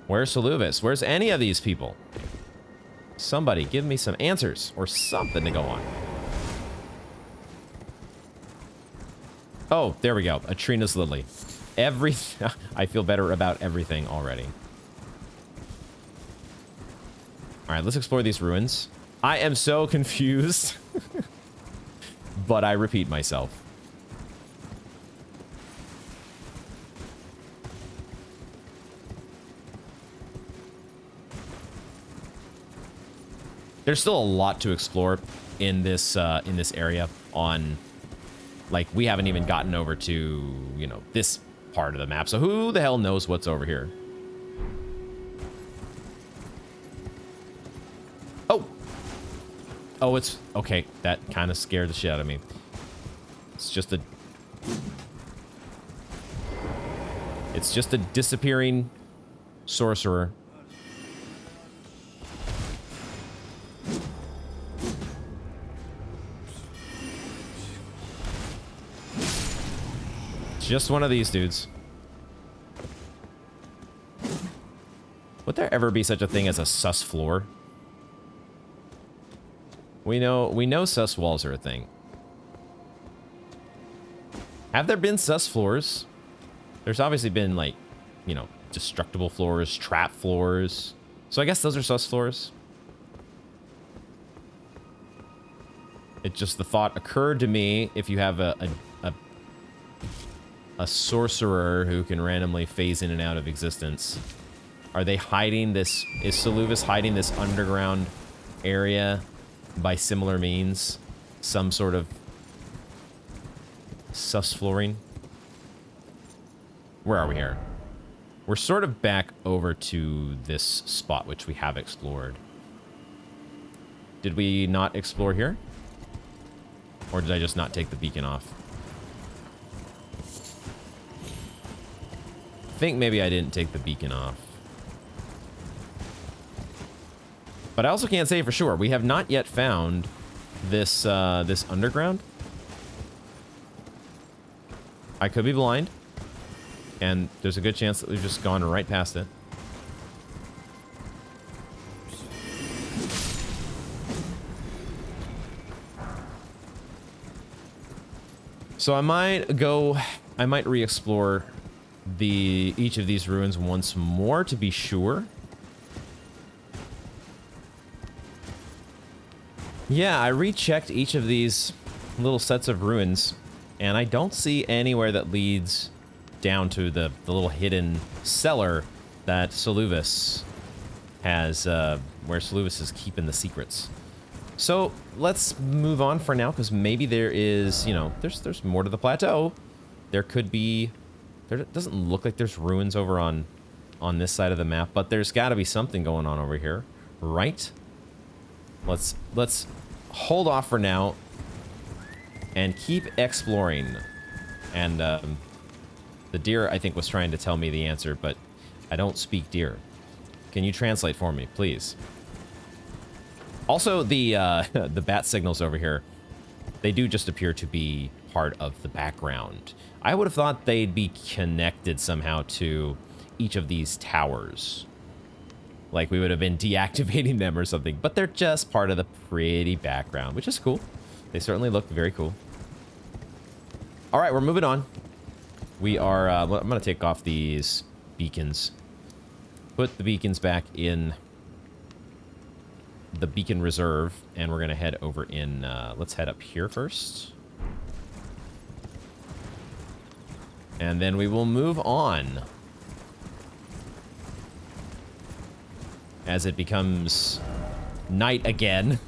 Where's Saluvis? Where's any of these people? Somebody give me some answers or something to go on. Oh, there we go. Atrina's Lily. I feel better about everything already. All right, let's explore these ruins. I am so confused. But I repeat myself. There's still a lot to explore in this area. On, like, we haven't even gotten over to, you know, this part of the map. So who the hell knows what's over here? Oh, oh, it's okay. That kind of scared the shit out of me. It's just a It's just a disappearing sorcerer. Just one of these dudes. Would there ever be such a thing as a sus floor? We know sus walls are a thing. Have there been sus floors? There's obviously been, like, you know, destructible floors, trap floors. So I guess those are sus floors. It just, the thought occurred to me, if you have a sorcerer who can randomly phase in and out of existence, are they hiding this? Is Seluvis hiding this underground area by similar means? Some sort of sus flooring? Where are we here? We're sort of back over to this spot, which we have explored. Did we not explore here? Or did I just not take the beacon off? I think maybe I didn't take the beacon off. But I also can't say for sure. We have not yet found this this underground. I could be blind. And there's a good chance that we've just gone right past it. So I might re-explore each of these ruins once more to be sure. Yeah, I rechecked each of these little sets of ruins, and I don't see anywhere that leads down to the little hidden cellar that Seluvis has, where Seluvis is keeping the secrets. So let's move on for now, because maybe there is, you know, there's more to the plateau. There could be, there doesn't look like there's ruins over on this side of the map, but there's got to be something going on over here, right? Let's hold off for now and keep exploring. And the deer, I think, was trying to tell me the answer, but I don't speak deer. Can you translate for me, please? Also, the the bat signals over here, they do just appear to be part of the background. I would have thought they'd be connected somehow to each of these towers. Like we would have been deactivating them or something, but they're just part of the pretty background, which is cool. They certainly look very cool. All right, we're moving on. We are, I'm going to take off these beacons. Put the beacons back in the beacon reserve, and we're going to head over in, let's head up here first. And then we will move on as it becomes night again.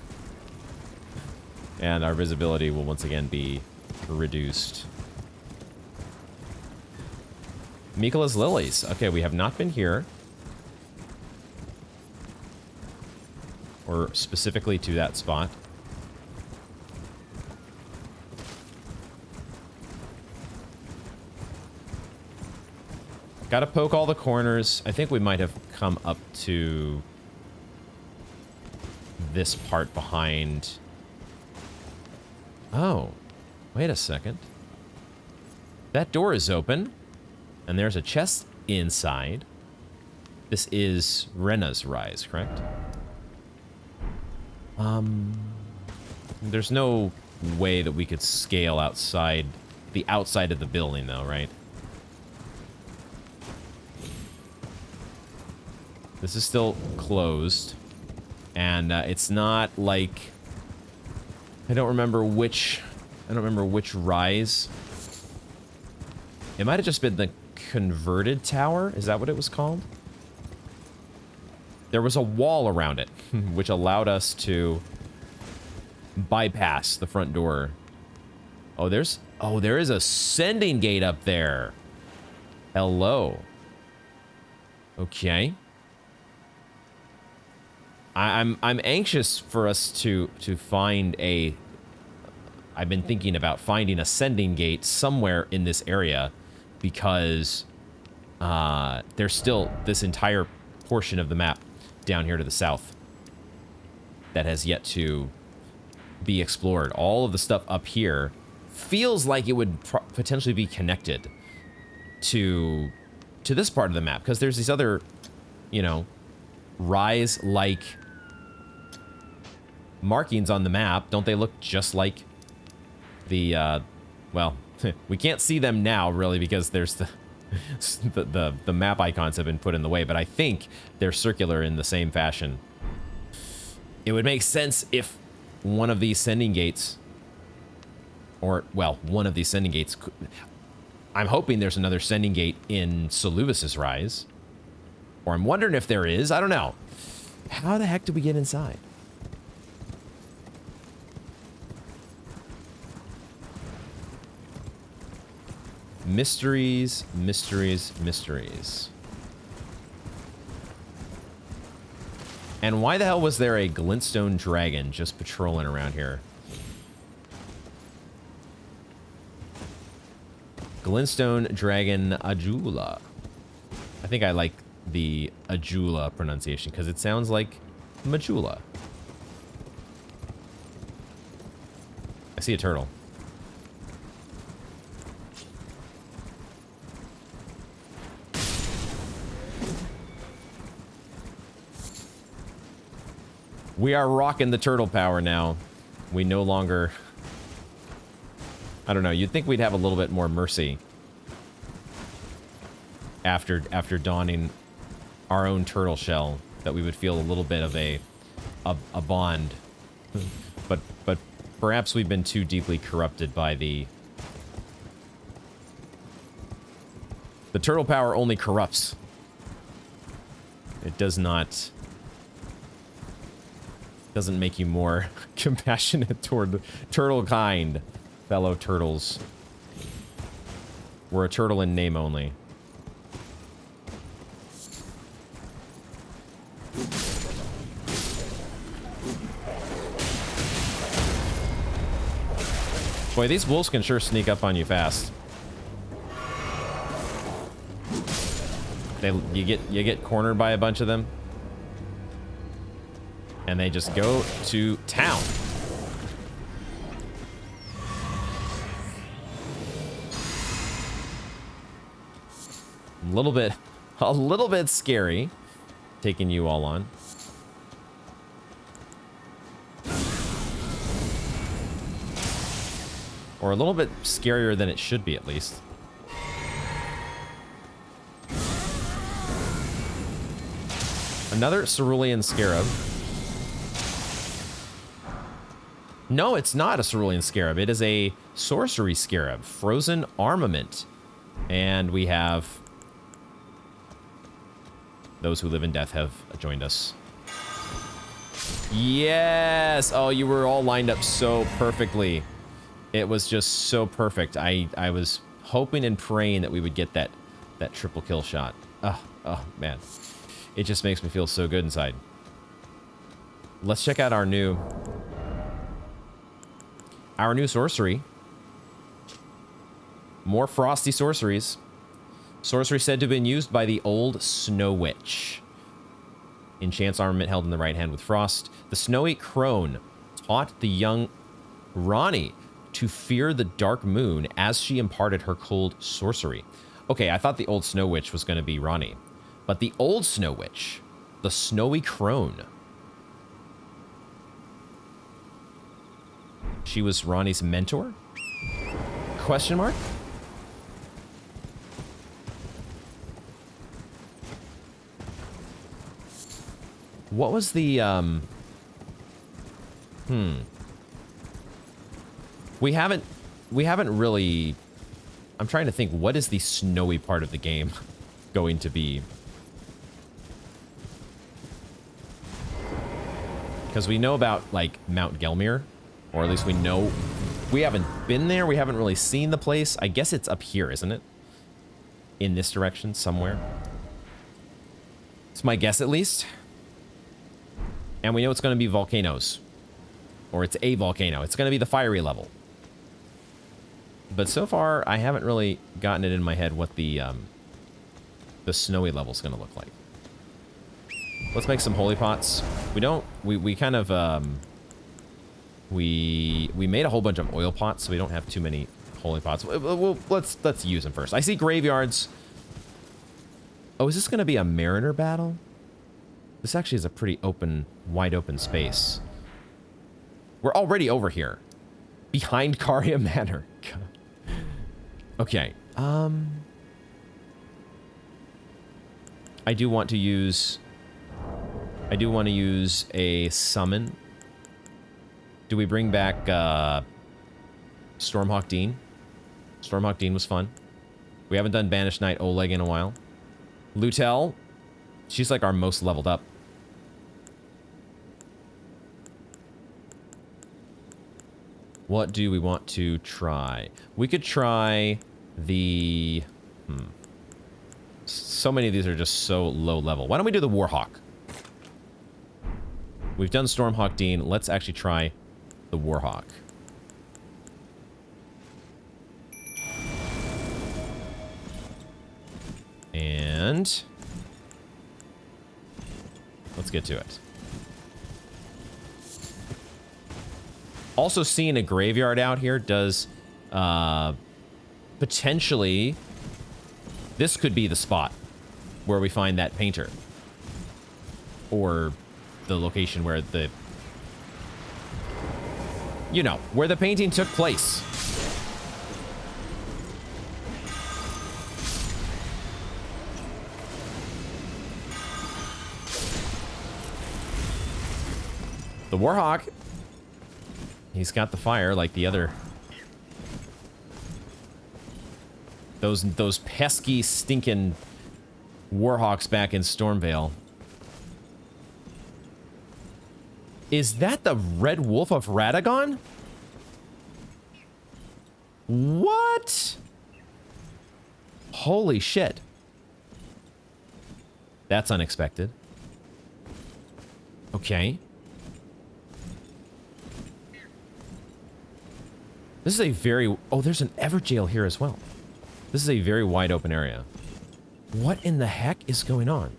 And our visibility will once again be reduced. Mikola's Lilies. Okay, we have not been here. Or specifically to that spot. Gotta poke all the corners. I think we might have come up to this part behind. Oh, wait a second. That door is open, and there's a chest inside. This is Renna's Rise, correct? There's no way that we could scale outside, the outside of the building, though, right? This is still closed, and it's not like, I don't remember which rise. It might have just been the converted tower. Is that what it was called? There was a wall around it, which allowed us to bypass the front door. Oh, there is a sending gate up there. Hello. Okay. I'm anxious for us to find a I've been thinking about finding a sending gate somewhere in this area because there's still this entire portion of the map down here to the south that has yet to be explored. All of the stuff up here feels like it would potentially be connected to this part of the map because there's these other, you know, rise-like markings on the map. Don't they look just like the, well, we can't see them now really because there's the map icons have been put in the way, but I think they're circular in the same fashion. It would make sense if one of these sending gates, or, well, one of these sending gates, I'm hoping there's another sending gate in Soluvis's Rise, or I'm wondering if there is. I don't know. How the heck did we get inside? Mysteries, mysteries, mysteries. And why the hell was there a Glintstone dragon just patrolling around here? Glintstone dragon Adula. I think I like the Adula pronunciation because it sounds like Majula. I see a turtle. We are rocking the turtle power now. We no longer... I don't know. You'd think we'd have a little bit more mercy after donning our own turtle shell. That we would feel a little bit of a bond. But perhaps we've been too deeply corrupted by the turtle power only corrupts. It does not... doesn't make you more compassionate toward the turtle kind, fellow turtles. We're a turtle in name only. Boy, these wolves can sure sneak up on you fast. You get cornered by a bunch of them. And they just go to town. A little bit scary, taking you all on. Or a little bit scarier than it should be, at least. Another cerulean scarab. No, it's not a cerulean scarab. It is a sorcery scarab. Frozen armament. And we have... those who live in death have joined us. Yes! Oh, you were all lined up so perfectly. It was just so perfect. I was hoping and praying that we would get that triple kill shot. Oh, man. It just makes me feel so good inside. Let's check out our new sorcery. More frosty sorceries. Sorcery said to have been used by the old Snow Witch. Enchants armament held in the right hand with frost. The snowy crone taught the young Ranni to fear the dark moon as she imparted her cold sorcery. Okay, I thought the old Snow Witch was going to be Ranni. But the old Snow Witch, the snowy crone, she was Ranni's mentor? Question mark? What was the, We haven't really... I'm trying to think, what is the snowy part of the game going to be? Because we know about, like, Mount Gelmir, or at least we know... We haven't been there, we haven't really seen the place. I guess it's up here, isn't it? In this direction, somewhere. It's my guess, at least. And we know it's going to be volcanoes. Or it's a volcano. It's going to be the fiery level. but so far I haven't really gotten it in my head what the snowy level's gonna look like. Let's make some holy pots. We kind of, we made a whole bunch of oil pots, so we don't have too many holy pots. Well, let's use them first. I see graveyards. Oh, is this gonna be a mariner battle? This actually is a pretty open, wide open space. We're already over here. Behind Caria Manor. Okay. I do want to use a summon. Do we bring back Stormhawk Dean? Stormhawk Dean was fun. We haven't done Banished Knight Oleg in a while. Lutel, she's like our most leveled up. What do we want to try? We could try the... So many of these are just so low level. Why don't we do the Warhawk? We've done Stormhawk Dean. Let's actually try the Warhawk. And... let's get to it. Also, seeing a graveyard out here does potentially... this could be the spot where we find that painter. Or the location where the... you know, where the painting took place. The Warhawk, he's got the fire like the other... Those pesky, stinking Warhawks back in Stormvale. Is that the Red Wolf of Radagon? What? Holy shit. That's unexpected. Okay. This is a very... oh, there's an Evergaol here as well. This is a very wide open area. What in the heck is going on?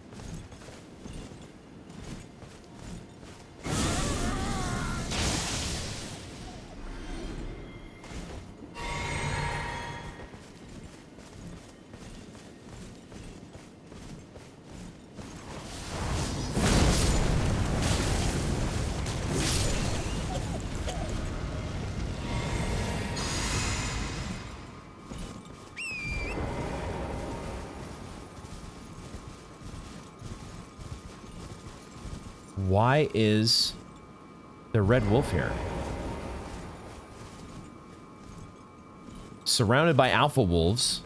Why is the Red Wolf here? Surrounded by alpha wolves.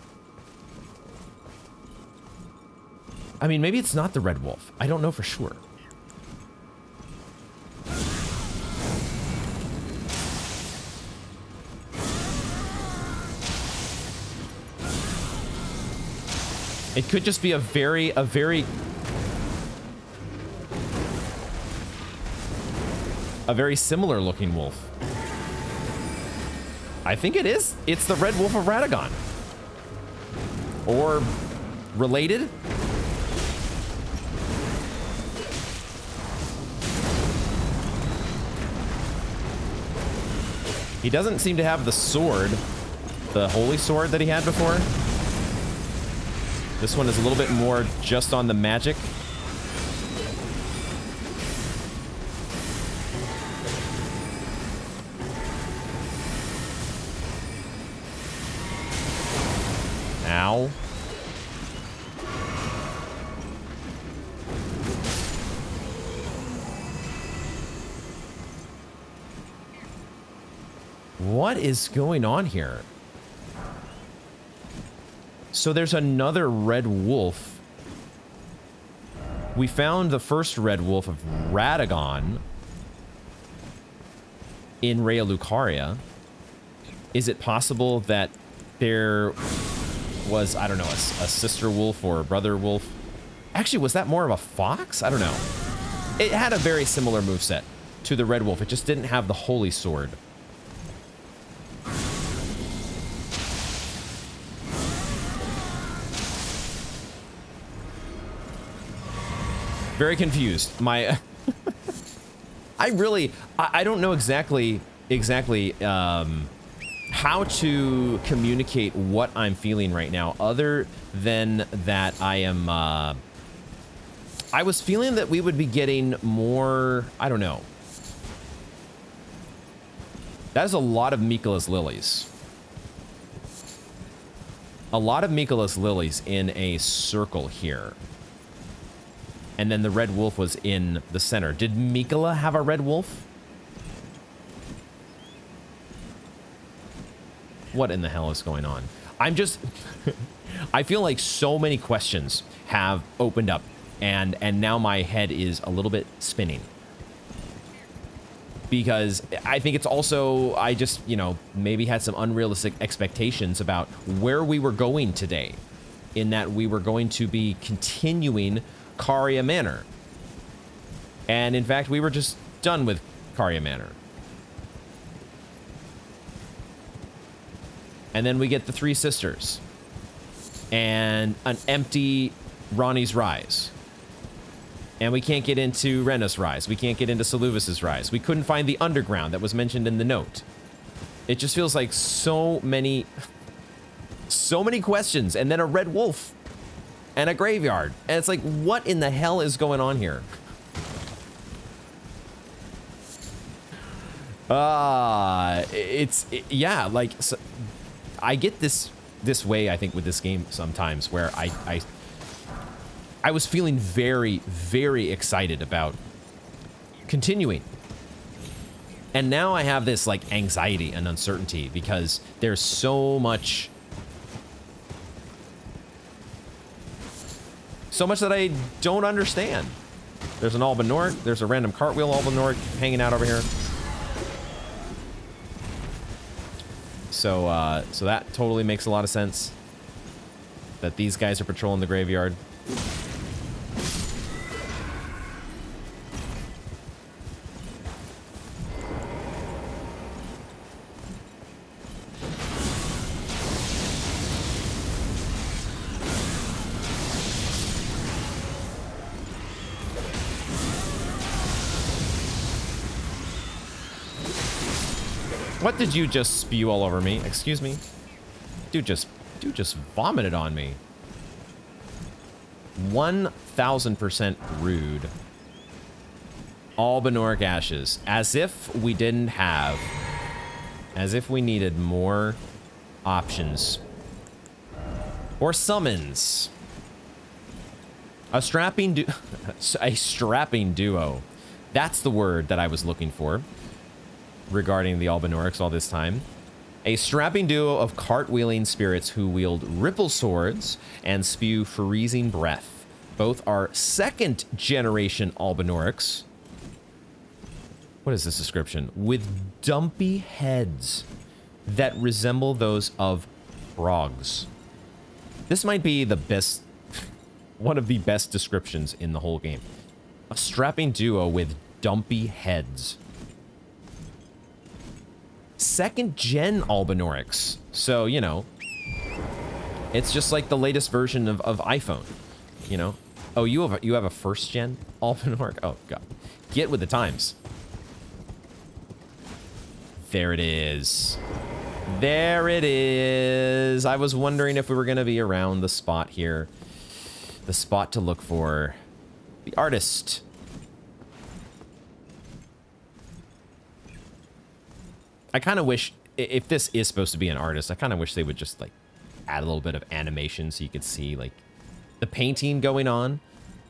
I mean, maybe it's not the Red Wolf. I don't know for sure. It could just be a very similar looking wolf. I think it is. It's the Red Wolf of Radagon. Or related. He doesn't seem to have the sword, the holy sword that he had before. This one is a little bit more just on the magic. Ow. What is going on here? So there's another Red Wolf. We found the first Red Wolf of Radagon in Rhea Lucaria. Is it possible that there was, I don't know, a sister wolf or a brother wolf? Actually, was that more of a fox? I don't know. It had a very similar moveset to the Red Wolf. It just didn't have the holy sword. Very confused. My... I don't know exactly how to communicate what I'm feeling right now, other than that I am, I was feeling that we would be getting more, I don't know. That is a lot of Mikola's lilies. A lot of Mikola's lilies in a circle here. And then the red wolf was in the center. Did Mikola have a red wolf? What in the hell is going on? I'm just... I feel like so many questions have opened up, and now my head is a little bit spinning. Because I think it's also, I just, you know, maybe had some unrealistic expectations about where we were going today. In that we were going to be continuing Caria Manor. And in fact, we were just done with Caria Manor. And then we get the Three Sisters. And an empty Ranni's Rise. And we can't get into Renna's Rise. We can't get into Saluvis's Rise. We couldn't find the underground that was mentioned in the note. It just feels like so many questions. And then a red wolf. And a graveyard. And it's like, what in the hell is going on here? Yeah, like, so, I get this way, I think, with this game sometimes, where I was feeling very, very excited about continuing. And now I have this, like, anxiety and uncertainty because there's so much that I don't understand. There's an Albanoric. There's a random cartwheel Albanoric hanging out over here. So that totally makes a lot of sense. That these guys are patrolling the graveyard. What did you just spew all over me? Excuse me? Dude just vomited on me. 1000% rude. Albanoric ashes. As if we didn't have. As if we needed more options. Or summons. A strapping duo. That's the word that I was looking for. Regarding the Albanorics all this time. A strapping duo of cartwheeling spirits who wield ripple swords and spew freezing breath. Both are second generation Albanorics. What is this description? With dumpy heads that resemble those of frogs. This might be the best, one of the best descriptions in the whole game. A strapping duo with dumpy heads. Second gen Albanorics. So, you know, it's just like the latest version of iPhone, you know? Oh, you have a first gen Albanoric? Oh, God. Get with the times. There it is. There it is. I was wondering if we were going to be around the spot here. The spot to look for. The artist. I kind of wish, if this is supposed to be an artist, I kind of wish they would just, like, add a little bit of animation so you could see, like, the painting going on.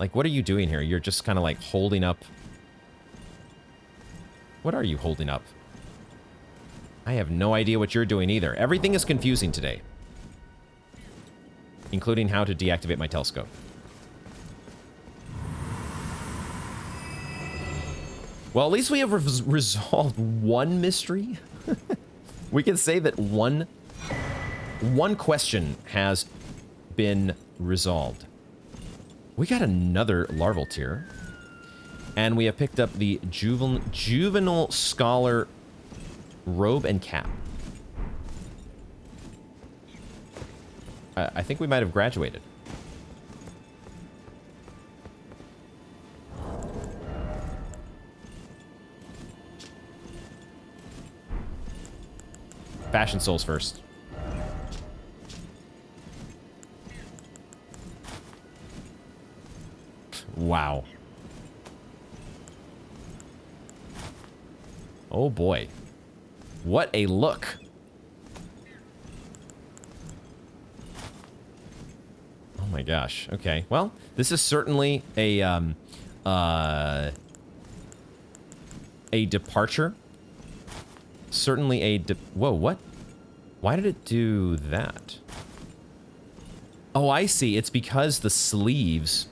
Like, what are you doing here? You're just kind of, like, holding up. What are you holding up? I have no idea what you're doing either. Everything is confusing today. Including how to deactivate my telescope. Well, at least we have resolved one mystery. We can say that one question has been resolved. We got another larval tier. And we have picked up the juvenile scholar robe and cap. I think we might have graduated. Fashion souls first. Wow. Oh boy. What a look. Oh my gosh. Okay. Well, this is certainly a departure. Certainly a whoa, what? Why did it do that? Oh, I see. It's because the sleeves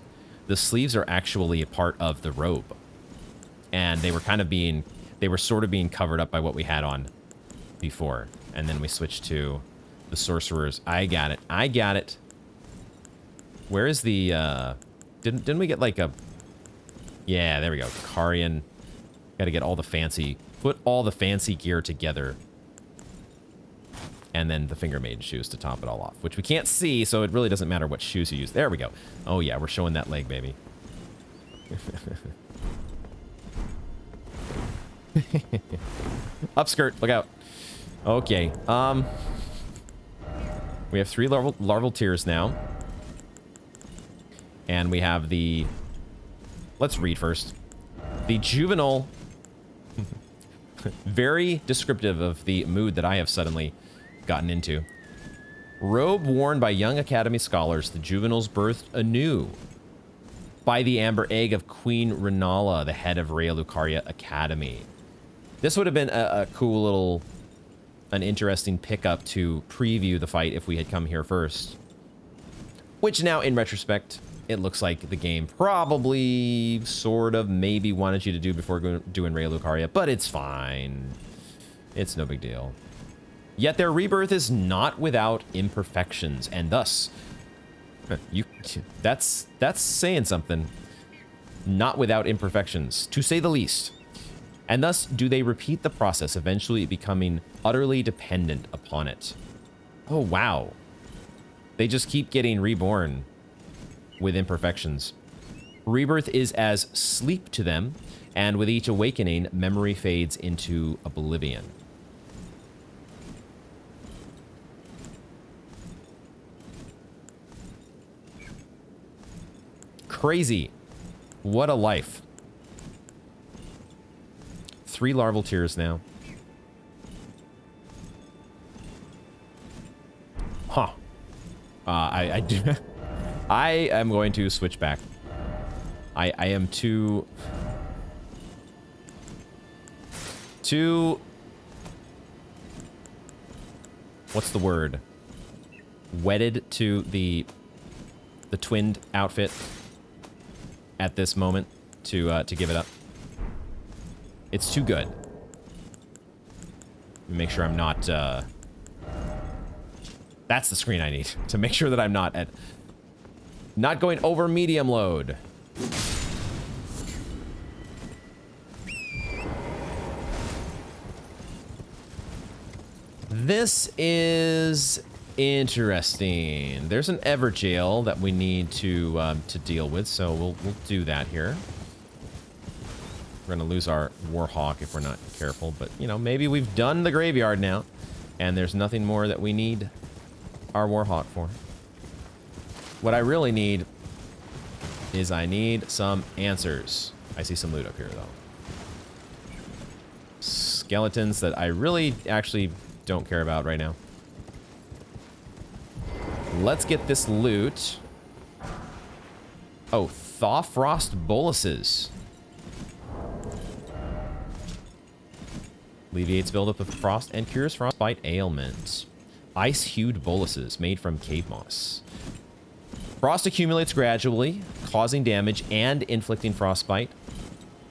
are actually a part of the robe. And they were kind of being, they were sort of being covered up by what we had on before. And then we switched to the sorcerers. I got it. I got it. Where is the, didn't we get like a, yeah, there we go. Carian. Got to get all the fancy, put all the fancy gear together. And then the finger maiden shoes to top it all off, which we can't see, so it really doesn't matter what shoes you use. There we go. Oh yeah, we're showing that leg, baby. Upskirt, look out. Okay, we have 3 larval tiers now. And we have the, let's read first. The juvenile, very descriptive of the mood that I have suddenly gotten into. Robe worn by young academy scholars, the juveniles birthed anew by the amber egg of Queen Rennala, the head of Rhea Lucaria Academy. This would have been a cool little, an interesting pickup to preview the fight if we had come here first. Which now, in retrospect, it looks like the game probably, sort of, maybe wanted you to do before doing Rhea Lucaria, but it's fine. It's no big deal. Yet their rebirth is not without imperfections, and thus, that's saying something. Not without imperfections, to say the least. And thus do they repeat the process, eventually becoming utterly dependent upon it. Oh, wow. They just keep getting reborn with imperfections. Rebirth is as sleep to them, and with each awakening, memory fades into oblivion. Crazy. What a life. 3 larval tiers now. Huh. I do. I am going to switch back. I am too... What's the word? Wedded to the twinned outfit at this moment to give it up. It's too good. Make sure I'm not, that's the screen I need to make sure that I'm not going over medium load. This is interesting. There's an Evergaol that we need to deal with, so we'll do that here. We're gonna lose our Warhawk if we're not careful, but you know, maybe we've done the graveyard now, and there's nothing more that we need our Warhawk for. What I really need is I need some answers. I see some loot up here though. Skeletons that I really actually don't care about right now. Let's get this loot. Oh, Thaw Frost boluses. Alleviates buildup of frost and cures frostbite ailment. Ice-hued boluses made from cave moss. Frost accumulates gradually, causing damage and inflicting frostbite.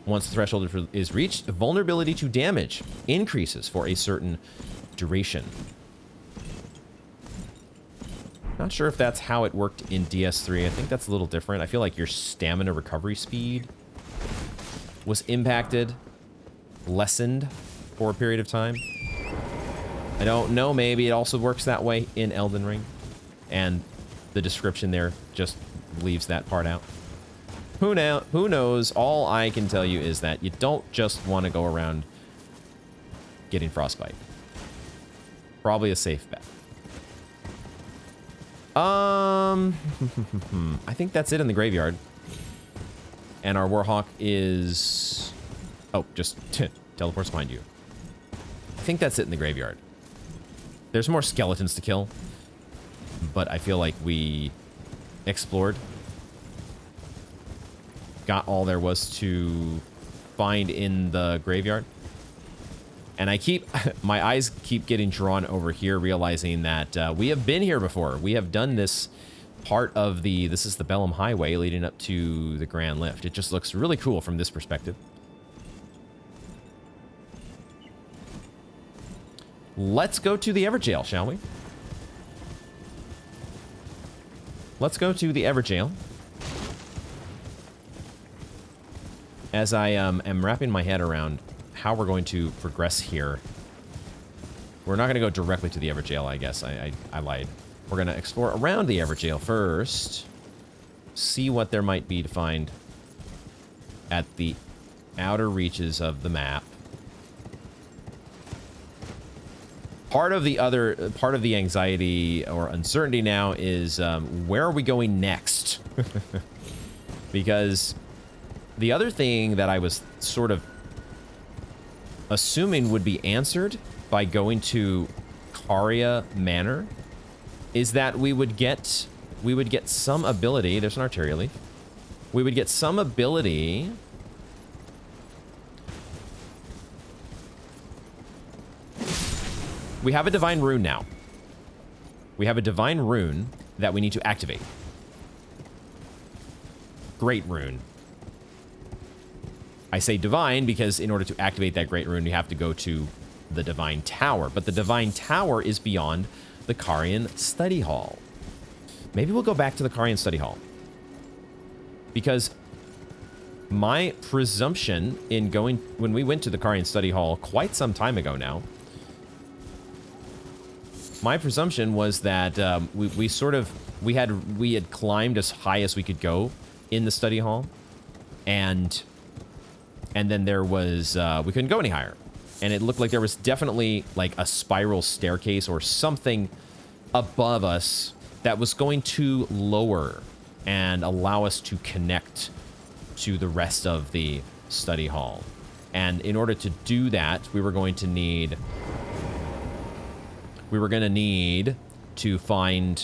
Once the threshold is reached, vulnerability to damage increases for a certain duration. Not sure if that's how it worked in DS3. I think that's a little different. I feel like your stamina recovery speed was impacted, lessened for a period of time. I don't know, maybe it also works that way in Elden Ring. And the description there just leaves that part out. Who knows? All I can tell you is that you don't just want to go around getting frostbite. Probably a safe bet. I think that's it in the graveyard. And our Warhawk is... Oh, just teleports behind you. I think that's it in the graveyard. There's more skeletons to kill, but I feel like we explored. Got all there was to find in the graveyard. And I keep... my eyes keep getting drawn over here, realizing that we have been here before. We have done this part of the... This is the Bellum Highway leading up to the Grand Lift. It just looks really cool from this perspective. Let's go to the Evergaol, shall we? Let's go to the Evergaol. As I am wrapping my head around how we're going to progress here. We're not going to go directly to the Evergaol, I guess. I lied. We're going to explore around the Evergaol first. See what there might be to find at the outer reaches of the map. Part of the anxiety or uncertainty now is where are we going next? Because the other thing that I was sort of assuming would be answered by going to Caria Manor is that we would get some ability. There's an arterial leaf. We would get some ability. We have a divine rune now. We have a divine rune that we need to activate. Great rune. I say divine because in order to activate that great rune, you have to go to the divine tower. But the divine tower is beyond the Carian study hall. Maybe we'll go back to the Carian study hall. Because my presumption in going... When we went to the Carian study hall quite some time ago now, my presumption was that we had climbed as high as we could go in the study hall, and then there was we couldn't go any higher, and it looked like there was definitely like a spiral staircase or something above us that was going to lower and allow us to connect to the rest of the study hall. And in order to do that, we were going to need to find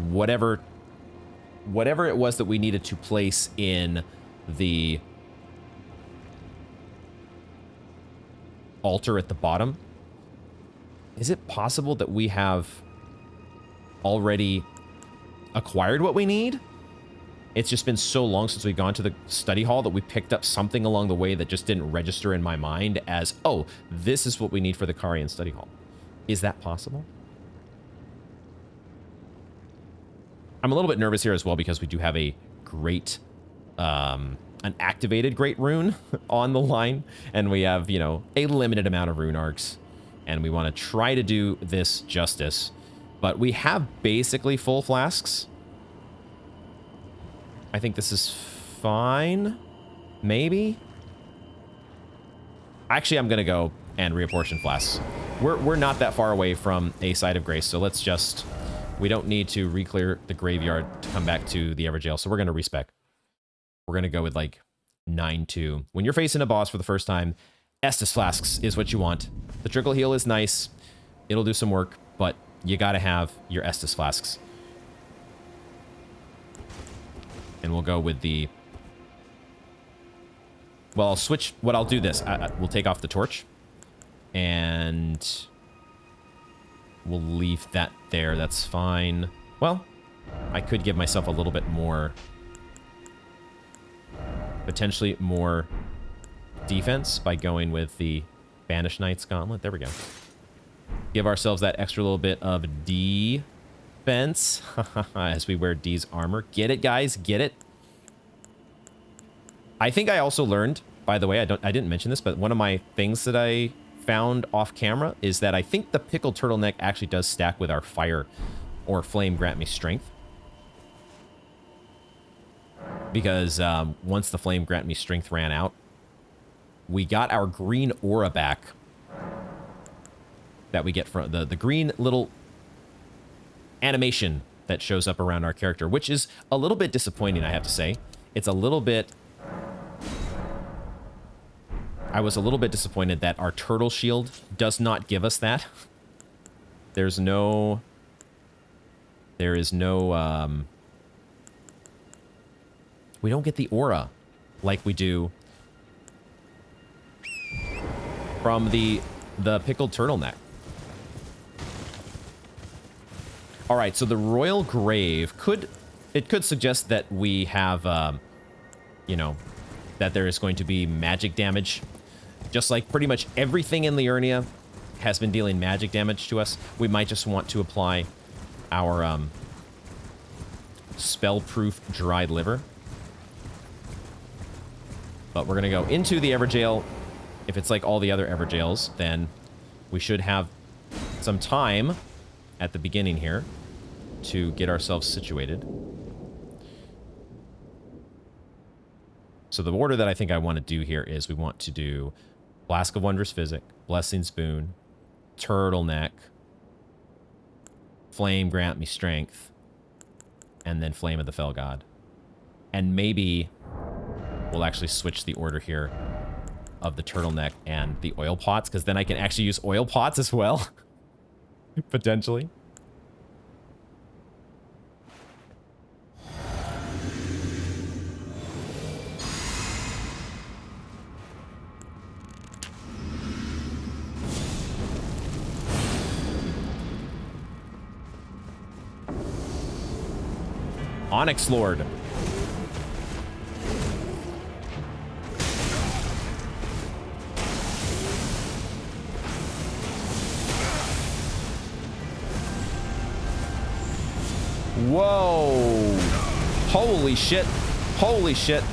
whatever it was that we needed to place in the altar at the bottom. Is it possible that we have already acquired what we need? It's just been so long since we've gone to the study hall that we picked up something along the way that just didn't register in my mind as, oh, this is what we need for the Carian study hall. Is that possible? I'm a little bit nervous here as well because we do have a great, an activated great rune on the line, and we have, you know, a limited amount of rune arcs, and we want to try to do this justice, but we have basically full flasks. I think this is fine. Maybe. Actually, I'm gonna go and reapportion flasks. We're not that far away from a site of grace, so let's just... We don't need to re-clear the graveyard to come back to the Evergaol, so we're going to respec. We're going to go with, like, 9-2. When you're facing a boss for the first time, Estus Flasks is what you want. The Trickle Heal is nice. It'll do some work, but you got to have your Estus Flasks. And we'll go with the... Well, I'll switch... What I'll do this. We'll take off the torch. And... We'll leave that there. That's fine. Well, I could give myself a little bit more... Potentially more defense by going with the Banished Knight's Gauntlet. There we go. Give ourselves that extra little bit of defense as we wear D's armor. Get it, guys? Get it? I think I also learned, by the way, I didn't mention this, but one of my things that I found off camera is that I think the pickled turtleneck actually does stack with our fire or flame grant me strength. Because once the flame grant me strength ran out, we got our green aura back that we get from the green little animation that shows up around our character, which is a little bit disappointing, I have to say. It's a little bit... I was a little bit disappointed that our turtle shield does not give us that. There is no... we don't get the aura like we do from the pickled turtleneck. All right, so the Royal Grave could suggest that we have, you know, that there is going to be magic damage. Just like pretty much everything in Liurnia has been dealing magic damage to us. We might just want to apply our spell-proof dried liver. But we're going to go into the Evergaol. If it's like all the other Evergaols, then we should have some time at the beginning here to get ourselves situated. So the order that I think I want to do here is we want to do Flask of Wondrous Physic, Blessing Spoon, Turtleneck, Flame Grant Me Strength, and then Flame of the Fell God. And maybe we'll actually switch the order here of the Turtleneck and the oil pots, because then I can actually use oil pots as well. Potentially. Onyx Lord. Whoa. Holy shit. Holy shit.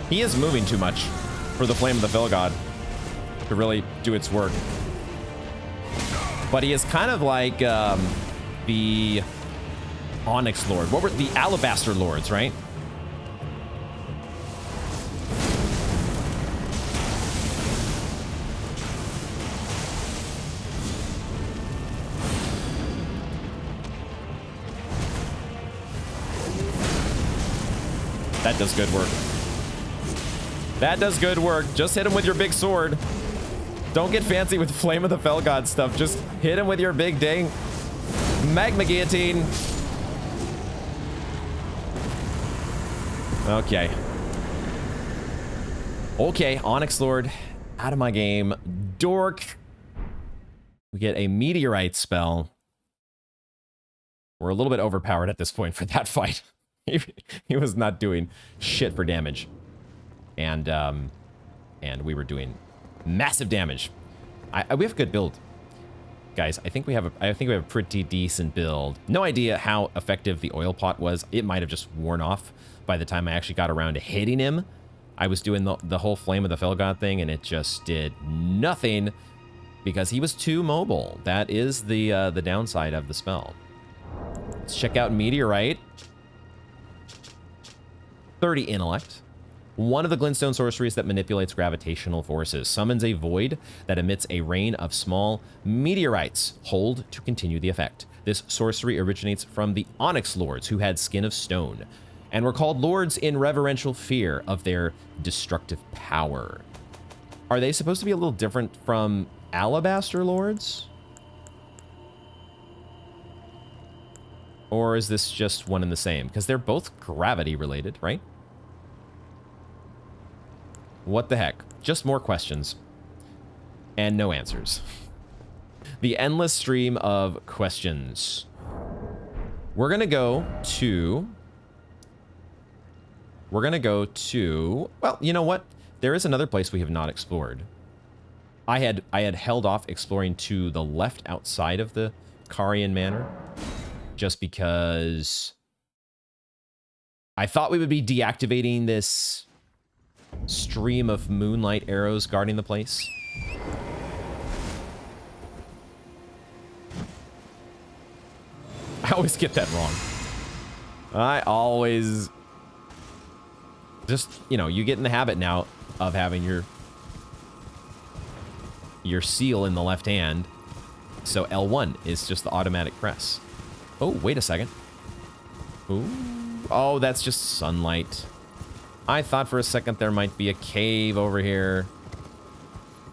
He is moving too much for the Flame of the Fell God to really do its work. But he is kind of like the Onyx Lord. What were the Alabaster Lords, right? That does good work. That does good work. Just hit him with your big sword. Don't get fancy with Flame of the Fell God stuff. Just hit him with your big dang magma guillotine. Okay. Okay, Onyx Lord out of my game. Dork. We get a meteorite spell. We're a little bit overpowered at this point for that fight. He was not doing shit for damage. And we were doing massive damage. We have a good build, guys. I think we have a pretty decent build. No idea how effective the oil pot was. It might have just worn off by the time I actually got around to hitting him. I was doing the whole Flame of the Fell God thing, and it just did nothing because he was too mobile. That is the downside of the spell. Let's check out Meteorite. 30 intellect. One of the Glintstone sorceries that manipulates gravitational forces. Summons a void that emits a rain of small meteorites. Hold to continue the effect. This sorcery originates from the Onyx Lords, who had skin of stone, and were called lords in reverential fear of their destructive power. Are they supposed to be a little different from Alabaster Lords? Or is this just one and the same? Because they're both gravity related, right? What the heck? Just more questions. And no answers. The endless stream of questions. We're gonna go to... Well, you know what? There is another place we have not explored. I had held off exploring to the left outside of the Carian Manor. Just because... I thought we would be deactivating this stream of moonlight arrows guarding the place. I always get that wrong. I always... Just, you know, you get in the habit now of having your seal in the left hand. So L1 is just the automatic press. Oh, wait a second. Ooh. Oh, that's just sunlight. I thought for a second there might be a cave over here.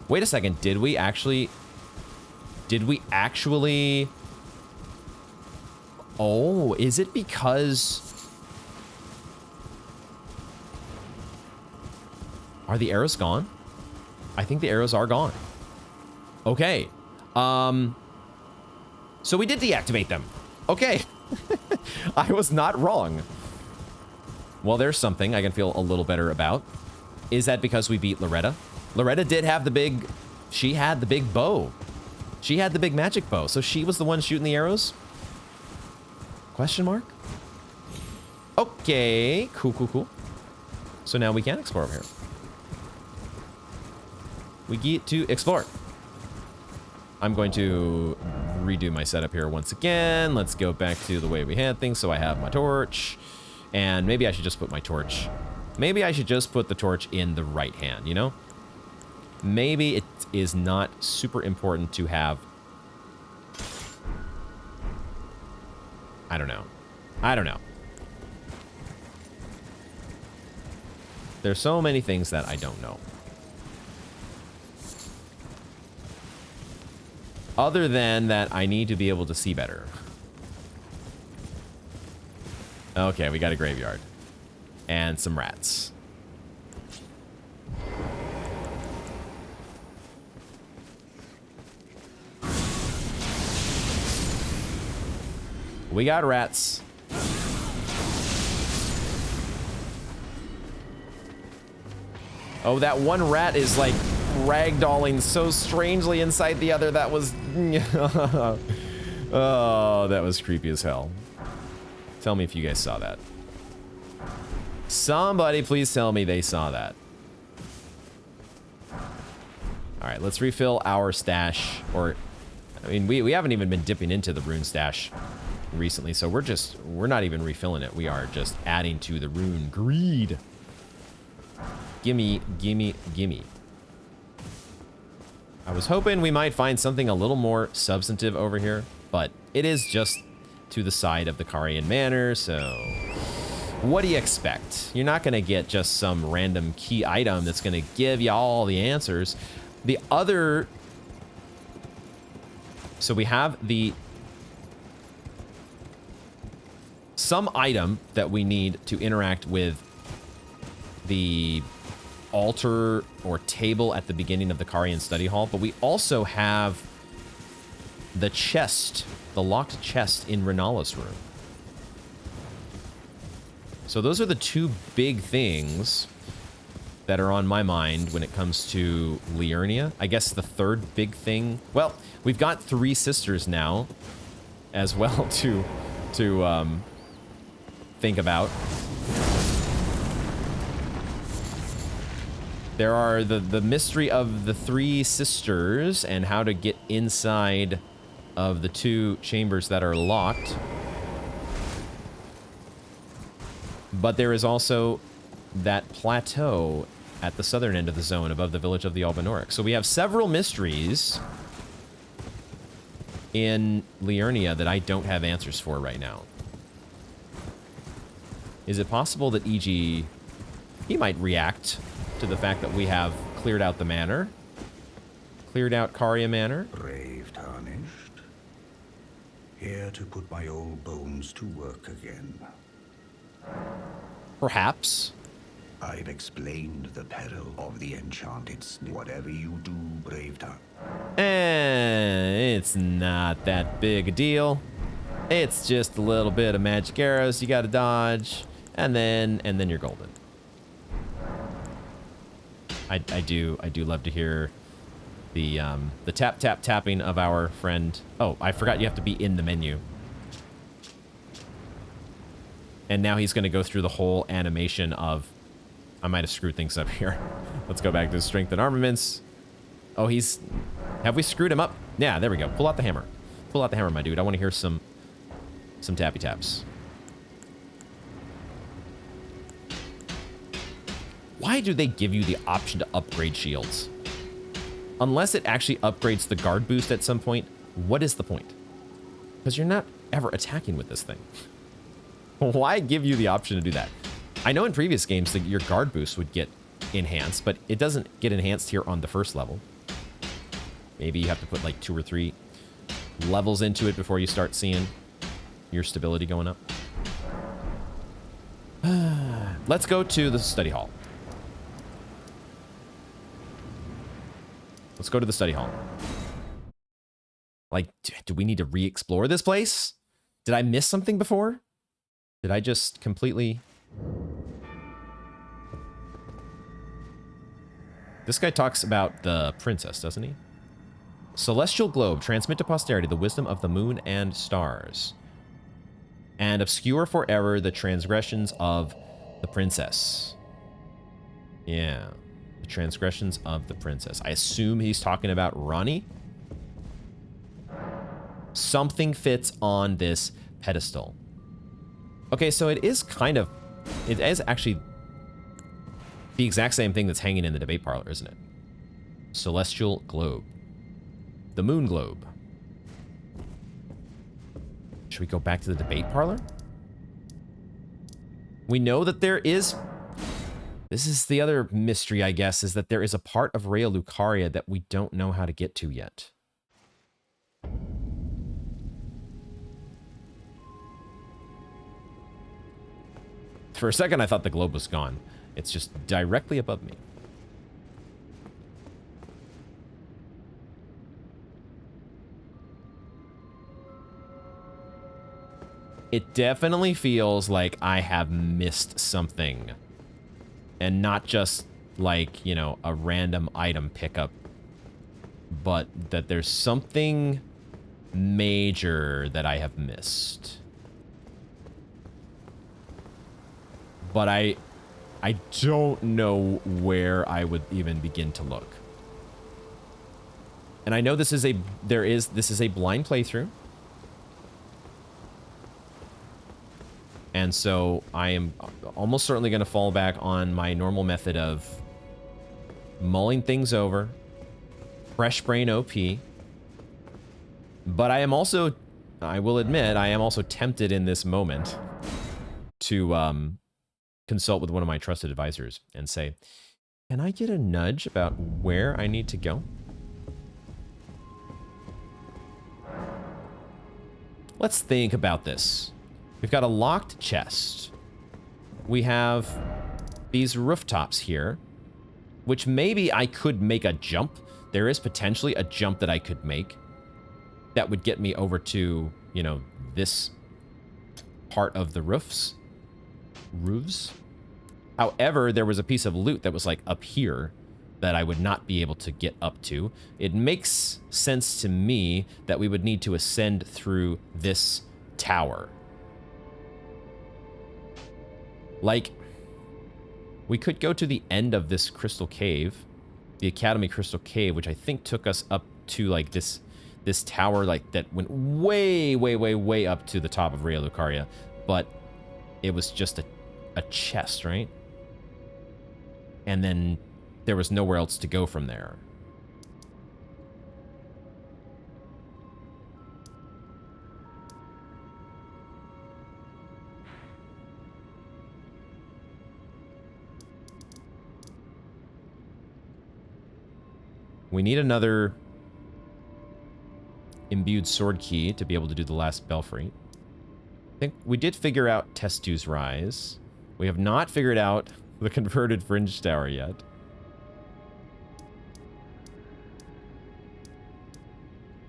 Wait a second. Did we actually... Oh, is it because... Are the arrows gone? I think the arrows are gone. Okay. So we did deactivate them. Okay. I was not wrong. Well, there's something I can feel a little better about. Is that because we beat Loretta? Loretta did have the big... She had the big bow. She had the big magic bow. So she was the one shooting the arrows? Question mark? Okay. Cool, cool, cool. So now we can explore over here. We get to explore. I'm going to redo my setup here once again. Let's go back to the way we had things. So I have my torch. And maybe I should just put my torch. Maybe I should just put the torch in the right hand, you know? Maybe it is not super important to have... I don't know. I don't know. There's so many things that I don't know. Other than that, I need to be able to see better. Okay, we got a graveyard. And some rats. We got rats. Oh, that one rat is like ragdolling so strangely inside the other. That was... Oh, that was creepy as hell. Tell me if you guys saw that. Somebody please tell me they saw that. All right, let's refill our stash. Or, I mean, we haven't even been dipping into the rune stash recently, so we're not even refilling it. We are just adding to the rune greed. Gimme, gimme, gimme. I was hoping we might find something a little more substantive over here, but it is just to the side of the Carian Manor, so what do you expect? You're not gonna get just some random key item that's gonna give you all the answers. The other... So we have some item that we need to interact with the altar or table at the beginning of the Carian study hall, but we also have the chest, the locked chest in Renala's room. So those are the two big things that are on my mind when it comes to Liurnia. I guess the third big thing, well, we've got 3 sisters now as well to think about. There are the mystery of the 3 sisters and how to get inside of the 2 chambers that are locked. But there is also that plateau at the southern end of the zone above the village of the Albanoric. So we have several mysteries in Liurnia that I don't have answers for right now. Is it possible that E.G. he might react to the fact that we have cleared out the manor? Cleared out Caria Manor? Brave tarnished. Here to put my old bones to work again. Perhaps. I've explained the peril of the enchanted snake. Whatever you do, brave tar. It's not that big a deal. It's just a little bit of magic arrows you gotta dodge, and then you're golden. I do love to hear the tapping of our friend. Oh, I forgot you have to be in the menu. And now he's going to go through the whole animation of... I might have screwed things up here. Let's go back to strength and armaments. Oh, he's... Have we screwed him up? Yeah, there we go. Pull out the hammer. Pull out the hammer, my dude. I want to hear some some tappy taps. Why do they give you the option to upgrade shields? Unless it actually upgrades the guard boost at some point, what is the point? Because you're not ever attacking with this thing. Why give you the option to do that? I know in previous games that your guard boost would get enhanced, but it doesn't get enhanced here on the first level. Maybe you have to put like 2 or 3 levels into it before you start seeing your stability going up. Let's go to the study hall. Let's go to the study hall. Like, do we need to re-explore this place? Did I miss something before? Did I just completely... This guy talks about the princess, doesn't he? Celestial globe, transmit to posterity the wisdom of the moon and stars. And obscure forever the transgressions of the princess. Yeah. The transgressions of the princess. I assume he's talking about Ranni. Something fits on this pedestal. Okay, so it is kind of... It is actually the exact same thing that's hanging in the debate parlor, isn't it? Celestial globe. The moon globe. Should we go back to the debate parlor? We know that there is... This is the other mystery, I guess, is that there is a part of Caria that we don't know how to get to yet. For a second, I thought the globe was gone. It's just directly above me. It definitely feels like I have missed something. And not just like, you know, a random item pickup, but that there's something major that I have missed. But I don't know where I would even begin to look. And I know this is a blind playthrough. And so I am almost certainly going to fall back on my normal method of mulling things over, fresh brain OP. But I am also, I will admit, I am also tempted in this moment to consult with one of my trusted advisors and say, can I get a nudge about where I need to go? Let's think about this. We've got a locked chest. We have these rooftops here, which maybe I could make a jump. There is potentially a jump that I could make that would get me over to, you know, this part of the roofs. However, there was a piece of loot that was like up here that I would not be able to get up to. It makes sense to me that we would need to ascend through this tower. Like, we could go to the end of this crystal cave, the Academy Crystal Cave, which I think took us up to like this tower, like that went way, way, way, way up to the top of Caria, but it was just a chest, right? And then there was nowhere else to go from there. We need another imbued sword key to be able to do the last belfry. I think we did figure out Testu's Rise. We have not figured out the converted Fringe Tower yet.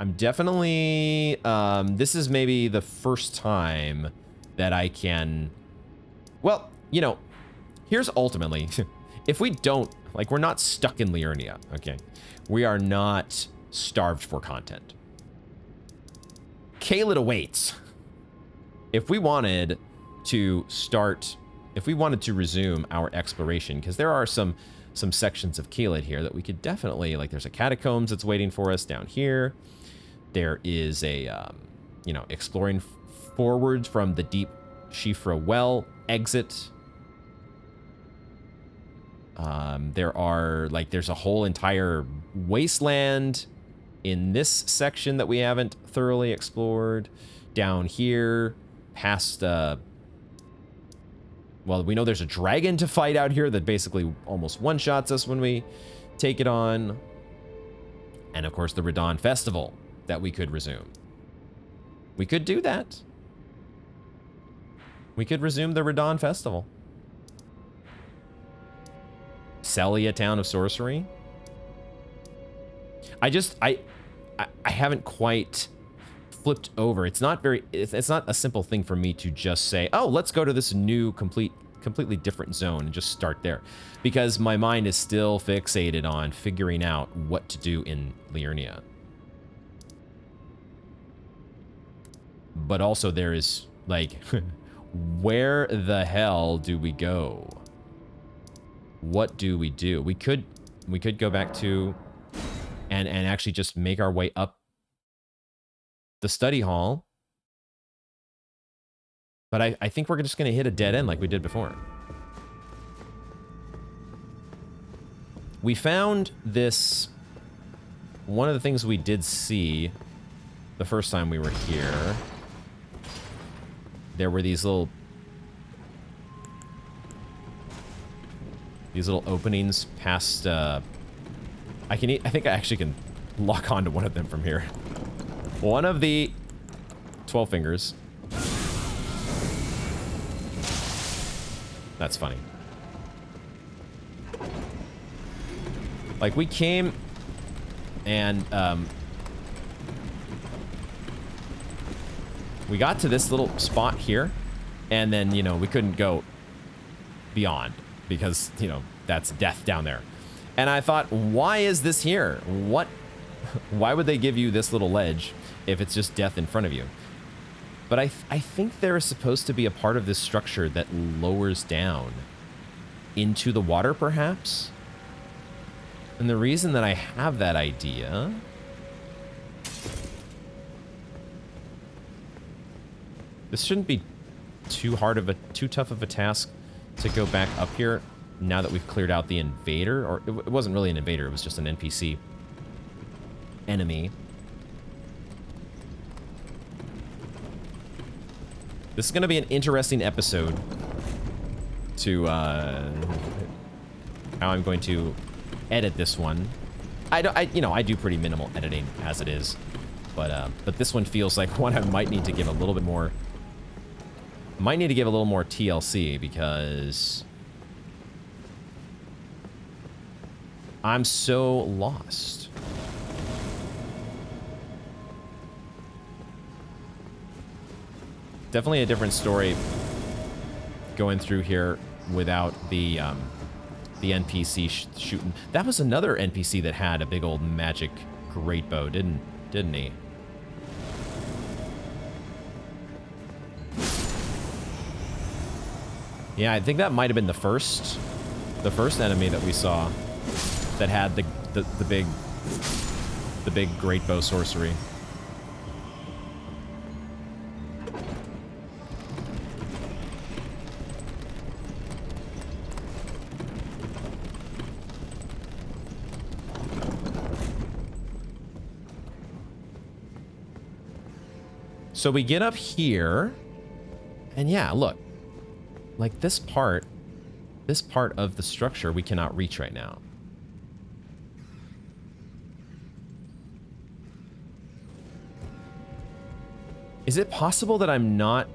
I'm definitely... this is maybe the first time that I can... Well, you know, here's ultimately... if we don't... Like, we're not stuck in Liurnia, okay? We are not starved for content. Caelid awaits. If we wanted to start... If we wanted to resume our exploration, because there are some sections of Caelid here that we could definitely... Like, there's a Catacombs that's waiting for us down here. There is a, you know, exploring forward from the deep Shifra well exit. There's a whole entire wasteland in this section that we haven't thoroughly explored. Down here, past, well, we know there's a dragon to fight out here that basically almost one-shots us when we take it on. And of course, the Radon Festival that we could resume. We could do that. We could resume the Radon Festival. Celia Town of Sorcery. I haven't quite flipped over. It's not a simple thing for me to just say, oh, let's go to this new completely different zone and just start there. Because my mind is still fixated on figuring out what to do in Liurnia. But also there is, like, where the hell do we go? What do we do? We could go back to and actually just make our way up the study hall. But I think we're just going to hit a dead end like we did before. We found this... One of the things we did see the first time we were here, there were these little openings past, I think I actually can lock onto one of them from here. One of the 12 fingers. That's funny. Like, we came and, we got to this little spot here, and then, you know, we couldn't go beyond because, you know, that's death down there. And I thought, why is this here? Why would they give you this little ledge if it's just death in front of you? But I think there is supposed to be a part of this structure that lowers down into the water, perhaps? And the reason that I have that idea... This shouldn't be too tough of a task to go back up here now that we've cleared out the invader. Or it wasn't really an invader, it was just an NPC enemy. This is going to be an interesting episode to how I'm going to edit this one. You know, I do pretty minimal editing as it is, but this one feels like one I might need to give a little bit more. Might need to give a little more TLC because I'm so lost. Definitely a different story going through here without the NPC shooting. That was another NPC that had a big old magic great bow, didn't he? Yeah, I think that might have been the first enemy that we saw that had the big great bow sorcery. So we get up here, and yeah, look. Like this part of the structure we cannot reach right now. Is it possible that I'm not...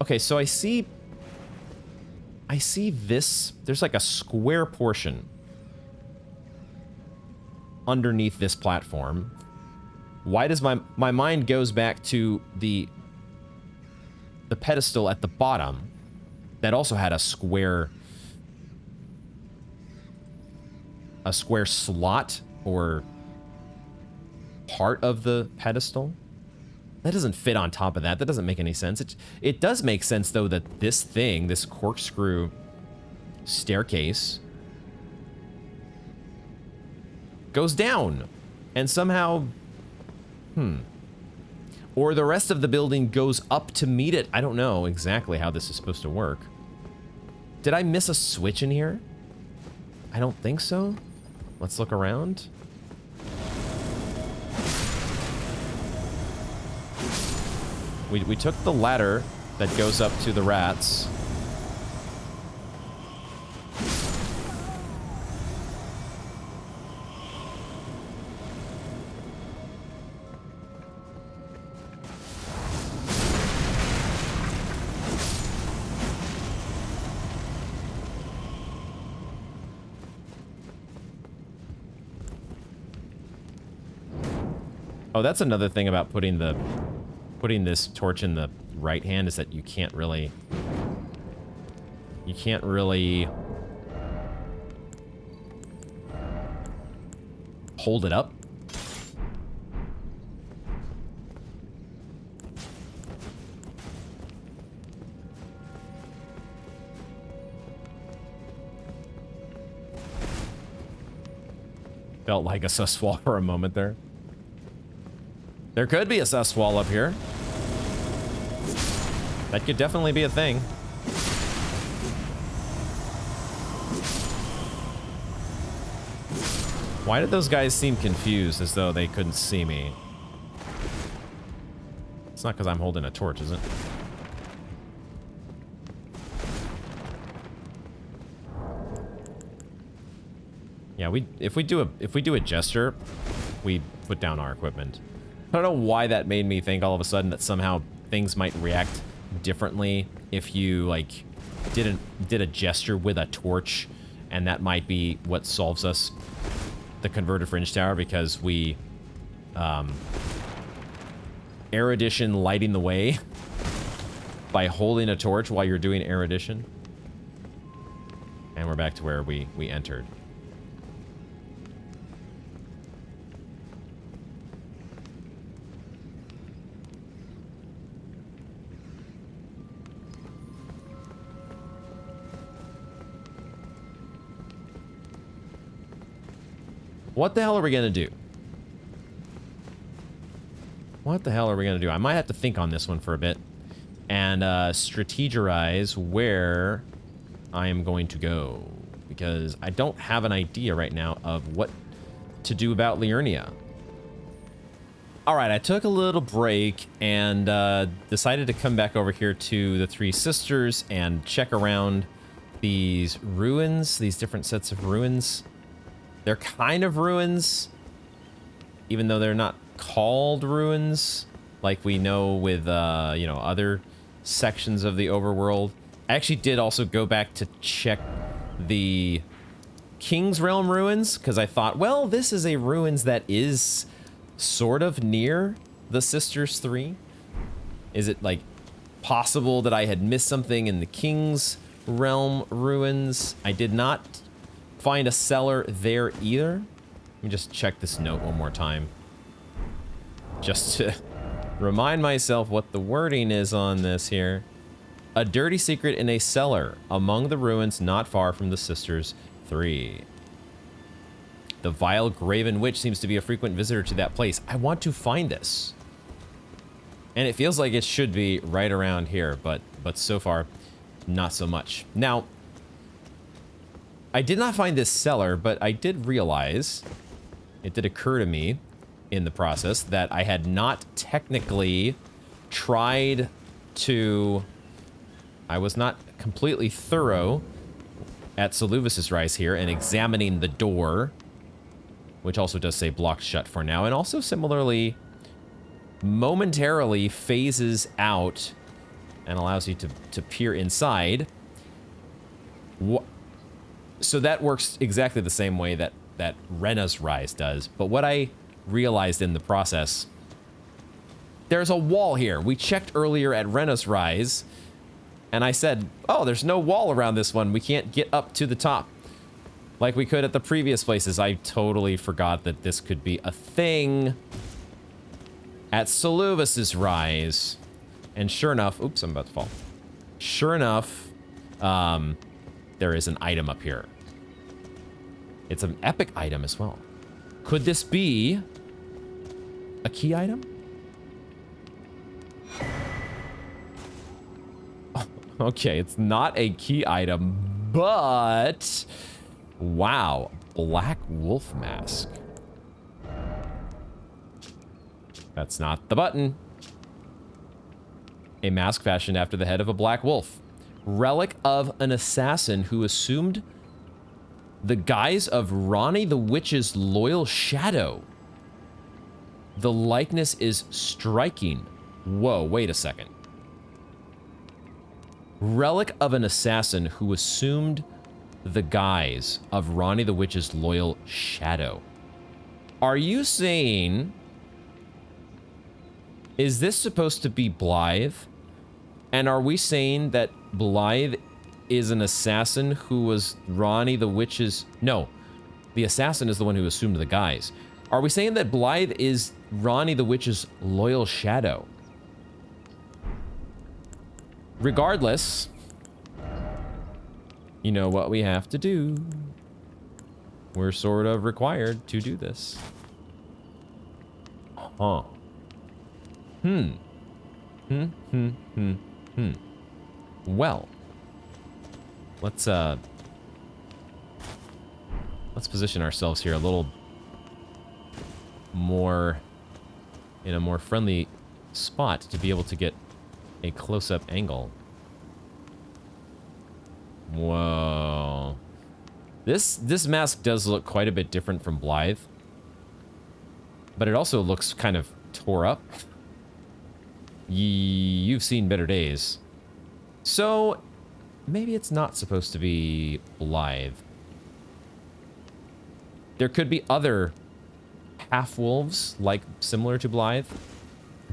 Okay, so I see this... There's like a square portion underneath this platform. Why does my mind goes back to the pedestal at the bottom that also had a square slot or part of the pedestal? That doesn't fit on top of that. That doesn't make any sense. It does make sense, though, that this corkscrew staircase goes down and somehow... Or the rest of the building goes up to meet it. I don't know exactly how this is supposed to work. Did I miss a switch in here? I don't think so. Let's look around. We took the ladder that goes up to the rats. Oh, that's another thing about putting this torch in the right hand is that you can't really hold it up. Felt like a sus wall for a moment there. There could be a sus wall up here. That could definitely be a thing. Why did those guys seem confused as though they couldn't see me? It's not because I'm holding a torch, is it? Yeah, if we do a gesture, we put down our equipment. I don't know why that made me think all of a sudden that somehow things might react differently if you like did a gesture with a torch, and that might be what solves us the converted fringe tower, because we erudition lighting the way by holding a torch while you're doing erudition. And we're back to where we entered. What the hell are we gonna do? What the hell are we gonna do? I might have to think on this one for a bit and strategize where I am going to go, because I don't have an idea right now of what to do about Liurnia. All right, I took a little break and decided to come back over here to the Three Sisters and check around these ruins, these different sets of ruins. They're kind of ruins, even though they're not called ruins, like we know with, you know, other sections of the overworld. I actually did also go back to check the King's Realm ruins, because I thought, well, this is a ruins that is sort of near the Sisters 3. Is it, like, possible that I had missed something in the King's Realm ruins? I did not find a cellar there either. Let me just check this note one more time, just to remind myself what the wording is on this here. A dirty secret in a cellar among the ruins not far from the Sisters 3. The vile graven witch seems to be a frequent visitor to that place. I want to find this, and it feels like it should be right around here, but so far not so much. Now, I did not find this cellar, but I did realize, it did occur to me in the process, that I had not technically tried to... I was not completely thorough at Saluvis's Rise here and examining the door, which also does say blocked shut for now, and also similarly momentarily phases out and allows you to peer inside. So that works exactly the same way that Renna's Rise does. But what I realized in the process, there's a wall here. We checked earlier at Renna's Rise, and I said, oh, there's no wall around this one. We can't get up to the top like we could at the previous places. I totally forgot that this could be a thing at Saluvis's Rise. And sure enough, oops, I'm about to fall. Sure enough, there is an item up here. It's an epic item as well. Could this be a key item? Okay, it's not a key item, but... Wow. Black wolf mask. That's not the button. A mask fashioned after the head of a black wolf. Relic of an assassin who assumed the guise of Ranni the Witch's loyal shadow. The likeness is striking. Whoa, wait a second. Relic of an assassin who assumed the guise of Ranni the Witch's loyal shadow. Are you saying... Is this supposed to be Blythe? And are we saying that Blythe is an assassin who was Ranni the Witch's... No, the assassin is the one who assumed the guise. Are we saying that Blythe is Ranni the Witch's loyal shadow? Regardless, you know what we have to do. We're sort of required to do this. Huh. Well, let's position ourselves here a little more in a more friendly spot to be able to get a close-up angle. Whoa. This mask does look quite a bit different from Blythe, but it also looks kind of tore up. You've seen better days. So, maybe it's not supposed to be Blythe. There could be other half-wolves, like, similar to Blythe,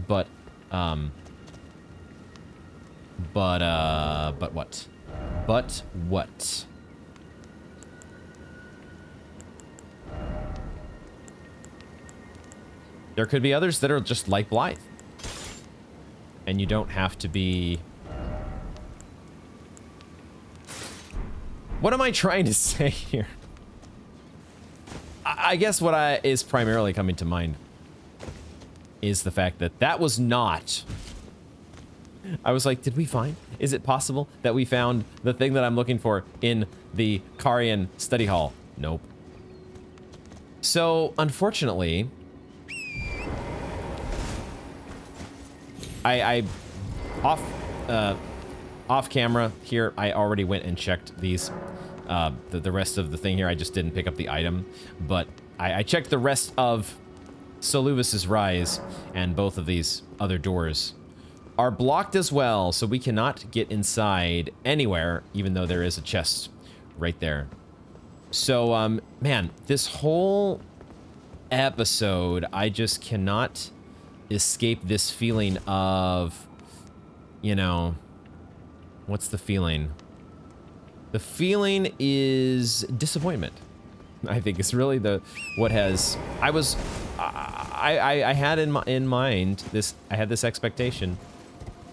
but what? But what? There could be others that are just like Blythe. And you don't have to be... What am I trying to say here? I guess what is primarily coming to mind is the fact that that was not... I was like, did we find? Is it possible that we found the thing that I'm looking for in the Carian study hall? Nope. So, unfortunately... off camera here, I already went and checked these, the rest of the thing here. I just didn't pick up the item, but I checked the rest of Soluvis's Rise, and both of these other doors are blocked as well, so we cannot get inside anywhere, even though there is a chest right there. So, man, this whole episode, I just cannot escape this feeling of, you know, what's the feeling? The feeling is disappointment. I think it's really what has, I had in mind this, I had this expectation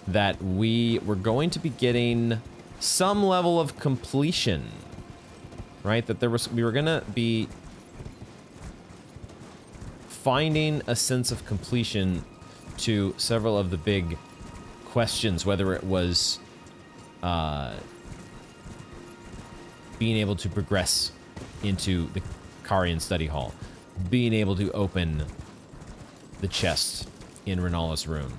that we were going to be getting some level of completion, right? That we were gonna be finding a sense of completion to several of the big questions, whether it was being able to progress into the Carian study hall, being able to open the chest in Renala's room.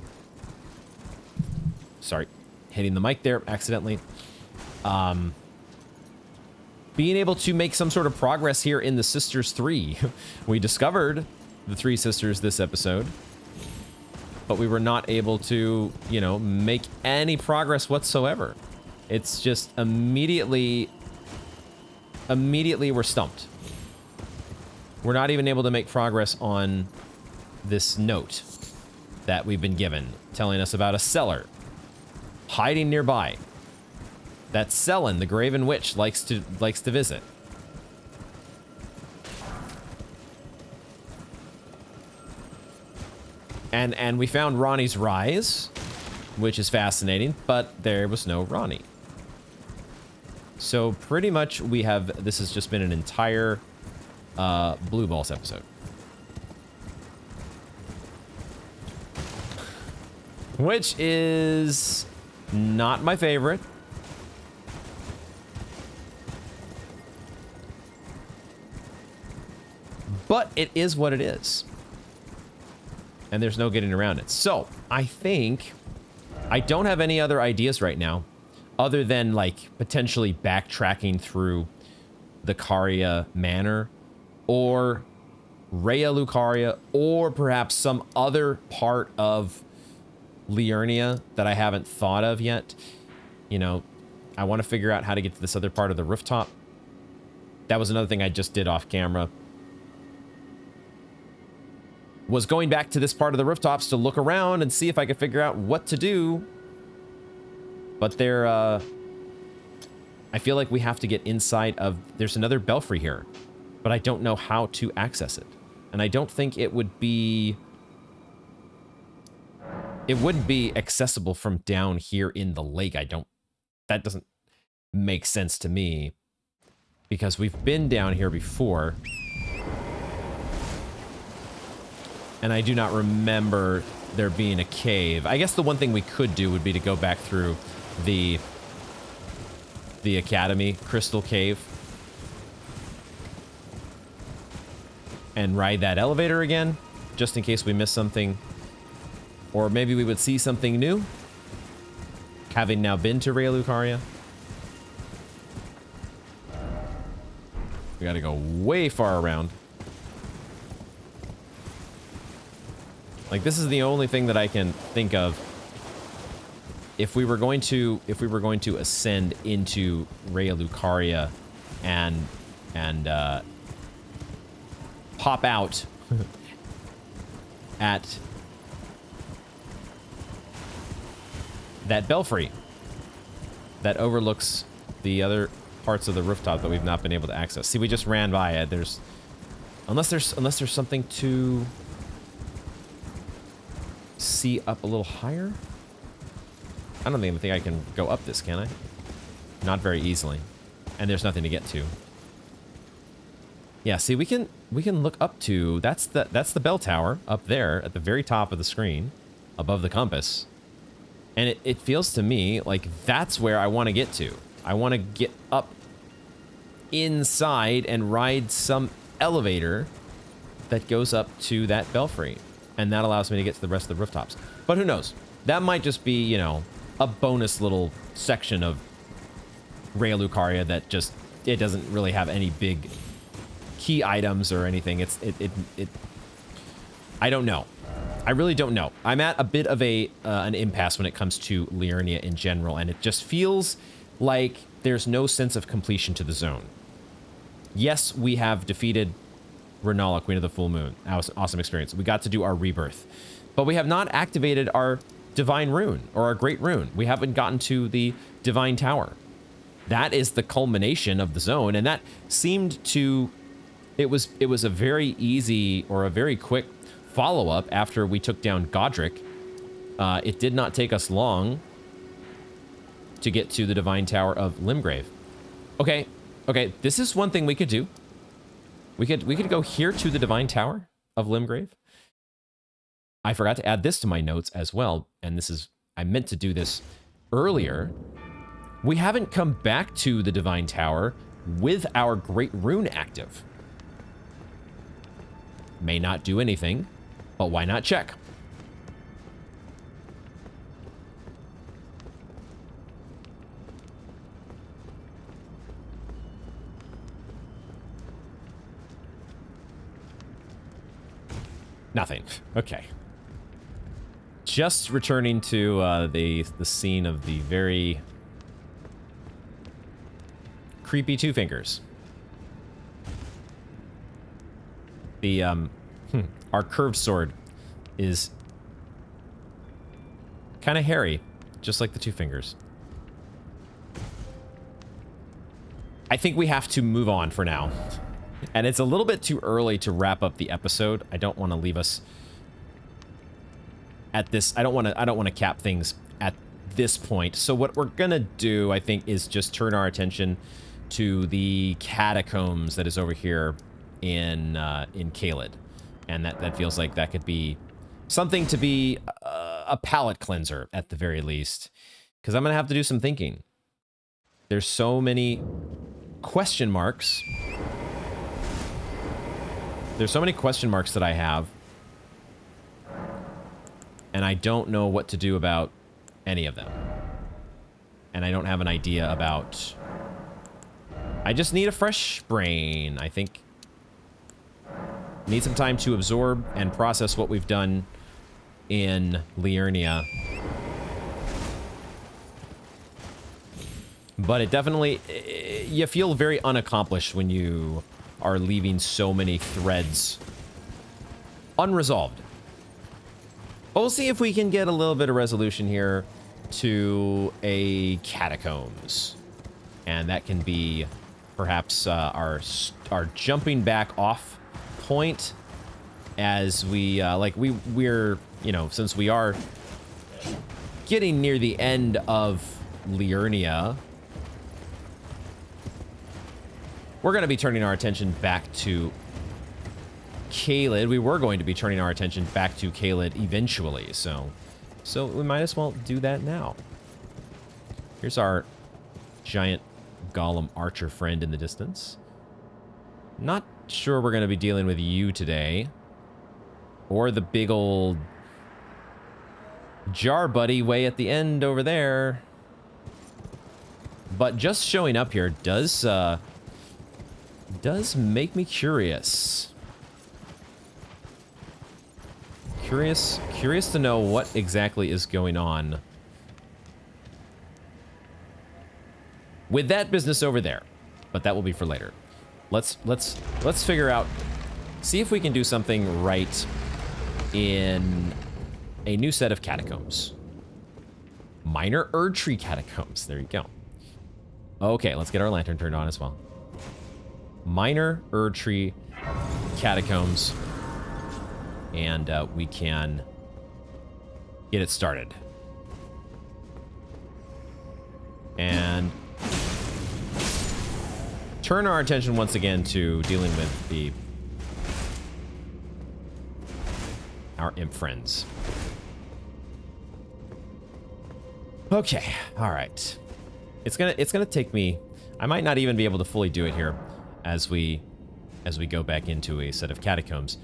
Sorry, hitting the mic there accidentally. Being able to make some sort of progress here in the Sisters 3. We discovered the 3 sisters this episode, but we were not able to, you know, make any progress whatsoever. It's just immediately we're stumped. We're not even able to make progress on this note that we've been given, telling us about a cellar hiding nearby that Selin, the Graven Witch, likes to visit. And we found Ranni's Rise, which is fascinating, but there was no Ranni. So pretty much this has just been an entire Blue Balls episode. Which is not my favorite, But it is what it is. And there's no getting around it. So, I think I don't have any other ideas right now other than, like, potentially backtracking through the Caria Manor or Raya Lucaria or perhaps some other part of Liurnia that I haven't thought of yet. You know, I want to figure out how to get to this other part of the rooftop. That was another thing I just did off camera. Was going back to this part of the rooftops to look around and see if I could figure out what to do. But there, I feel like we have to get inside of... There's another belfry here, but I don't know how to access it. And I don't think it would be... It wouldn't be accessible from down here in the lake. That doesn't make sense to me. Because we've been down here before. And I do not remember there being a cave. I guess the one thing we could do would be to go back through the Academy Crystal Cave. And ride that elevator again, just in case we miss something. Or maybe we would see something new, having now been to Raya Lucaria. We gotta go way far around. Like, this is the only thing that I can think of. If we were going to ascend into Raya Lucaria and pop out at that belfry that overlooks the other parts of the rooftop that we've not been able to access. See, we just ran by it. Unless there's something to see up a little higher. I don't even think I can go up this, can I? Not very easily. And there's nothing to get to. Yeah, see, we can look up to... That's the bell tower up there at the very top of the screen, above the compass. And it feels to me like that's where I want to get to. I want to get up inside and ride some elevator that goes up to that belfry. And that allows me to get to the rest of the rooftops. But who knows? That might just be, you know, a bonus little section of Raya Lucaria that just... It doesn't really have any big key items or anything. I don't know. I really don't know. I'm at a bit of an impasse when it comes to Liurnia in general, and it just feels like there's no sense of completion to the zone. Yes, we have defeated Renala, Queen of the Full Moon. That was an awesome experience. We got to do our rebirth. But we have not activated our Divine Rune, or our Great Rune. We haven't gotten to the Divine Tower. That is the culmination of the zone, and that seemed to... It was a very easy, or a very quick follow-up after we took down Godric. It did not take us long to get to the Divine Tower of Limgrave. Okay, this is one thing we could do. We could go here to the Divine Tower of Limgrave. I forgot to add this to my notes as well, and this is... I meant to do this earlier. We haven't come back to the Divine Tower with our Great Rune active. May not do anything, but why not check? Nothing. Okay. Just returning to the scene of the very creepy Two Fingers. The our curved sword is kind of hairy, just like the Two Fingers. I think we have to move on for now. And it's a little bit too early to wrap up the episode. I don't want to leave us at this. I don't want to cap things at this point. So what we're going to do, I think, is just turn our attention to the Catacombs that is over here in Caelid. And that feels like that could be something to be a palate cleanser at the very least. Because I'm going to have to do some thinking. There's so many question marks There's so many question marks that I have. And I don't know what to do about any of them. And I don't have an idea about... I just need a fresh brain, I think. Need some time to absorb and process what we've done in Liurnia. But it definitely... You feel very unaccomplished when you are leaving so many threads unresolved. But we'll see if we can get a little bit of resolution here to a Catacombs. And that can be perhaps our jumping back off point as we, we're, you know, since we are getting near the end of Liurnia, we're going to be turning our attention back to Caelid. We were going to be turning our attention back to Caelid eventually, so we might as well do that now. Here's our giant golem archer friend in the distance. Not sure we're going to be dealing with you today. Or the big old jar buddy way at the end over there. But just showing up here does make me curious. Curious to know what exactly is going on with that business over there. But that will be for later. Let's figure out, see if we can do something right in a new set of catacombs. Minor Erdtree catacombs. There you go. Okay, let's get our lantern turned on as well. Minor Erdtree catacombs. And we can get it started. And turn our attention once again to dealing with our imp friends. Okay, all right. It's gonna take me. I might not even be able to fully do it here as we go back into a set of catacombs.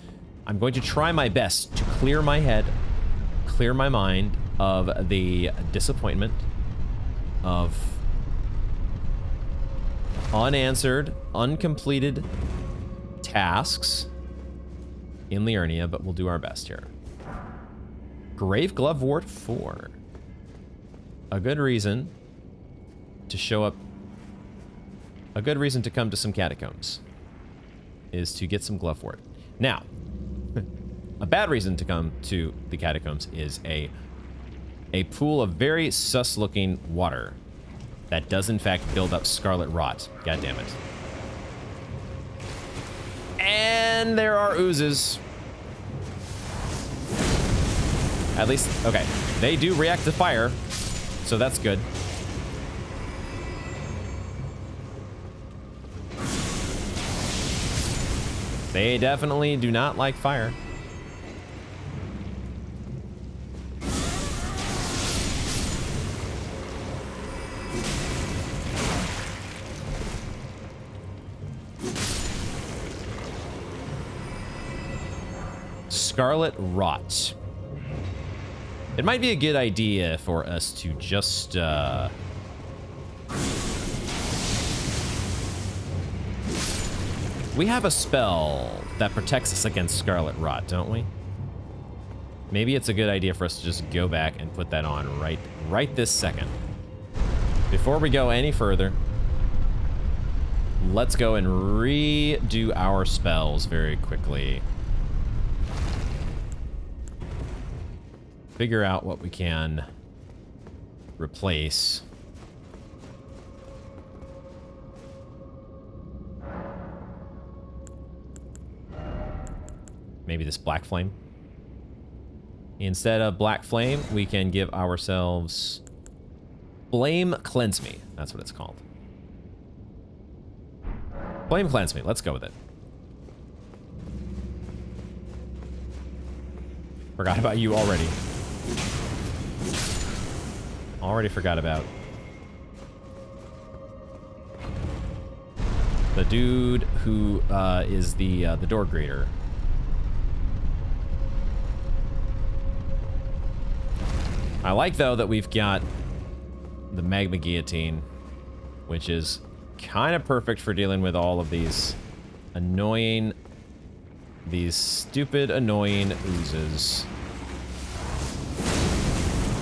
I'm going to try my best to clear my head, clear my mind of the disappointment of unanswered, uncompleted tasks in Liurnia, but we'll do our best here. Grave Glovewort 4. A good reason to show up, a good reason to come to some catacombs is to get some Glovewort. Now, a bad reason to come to the catacombs is a pool of very sus-looking water that does in fact build up scarlet rot. God damn it. And there are oozes. At least, okay, they do react to fire, so that's good. They definitely do not like fire. Scarlet rot. It might be a good idea for us to just we have a spell that protects us against scarlet rot, don't we? Maybe it's a good idea for us to just go back and put that on right this second. Before we go any further, let's go and redo our spells very quickly. Figure out what we can replace. Maybe this black flame. Instead of black flame, we can give ourselves Flame Cleanse Me. That's what it's called. Flame Cleanse Me. Let's go with it. Forgot about you already. Already forgot about the dude who is the door grater. I like, though, that we've got the Magma Guillotine, which is kind of perfect for dealing with all of these stupid, annoying oozes.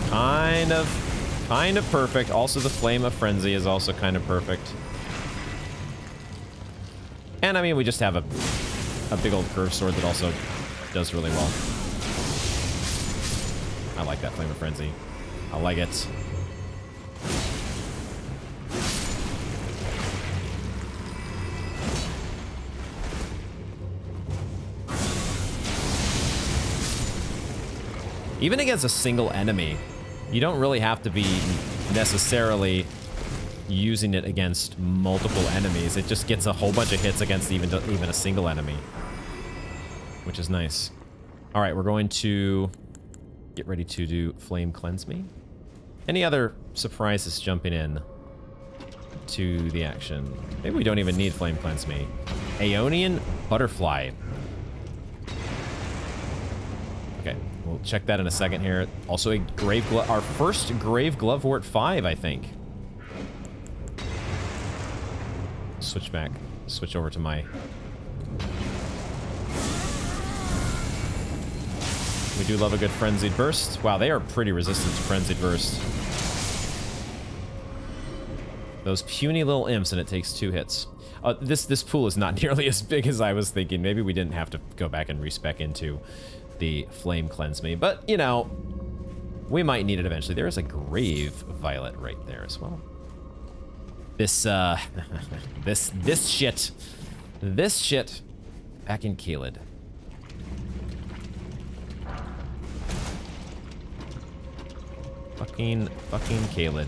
Kind of perfect. Also, the Flame of Frenzy is also kind of perfect. And, I mean, we just have a big old curved sword that also does really well. I like that Flame of Frenzy. I like it. Even against a single enemy, you don't really have to be necessarily using it against multiple enemies. It just gets a whole bunch of hits against even a single enemy, which is nice. All right, we're going to get ready to do Flame Cleanse Me. Any other surprises jumping in to the action? Maybe we don't even need Flame Cleanse Me. Aeonian Butterfly. Okay, we'll check that in a second here. Also a Grave Glove, our first Grave Glovewort 5, I think. Switch over to my... We do love a good Frenzied Burst. Wow, they are pretty resistant to Frenzied Burst. Those puny little imps, and it takes 2 hits. This pool is not nearly as big as I was thinking. Maybe we didn't have to go back and respec into the Flame Cleanse Me, but, you know, we might need it eventually. There is a Grave Violet right there as well. This shit back in Caelid. Fucking Caelid.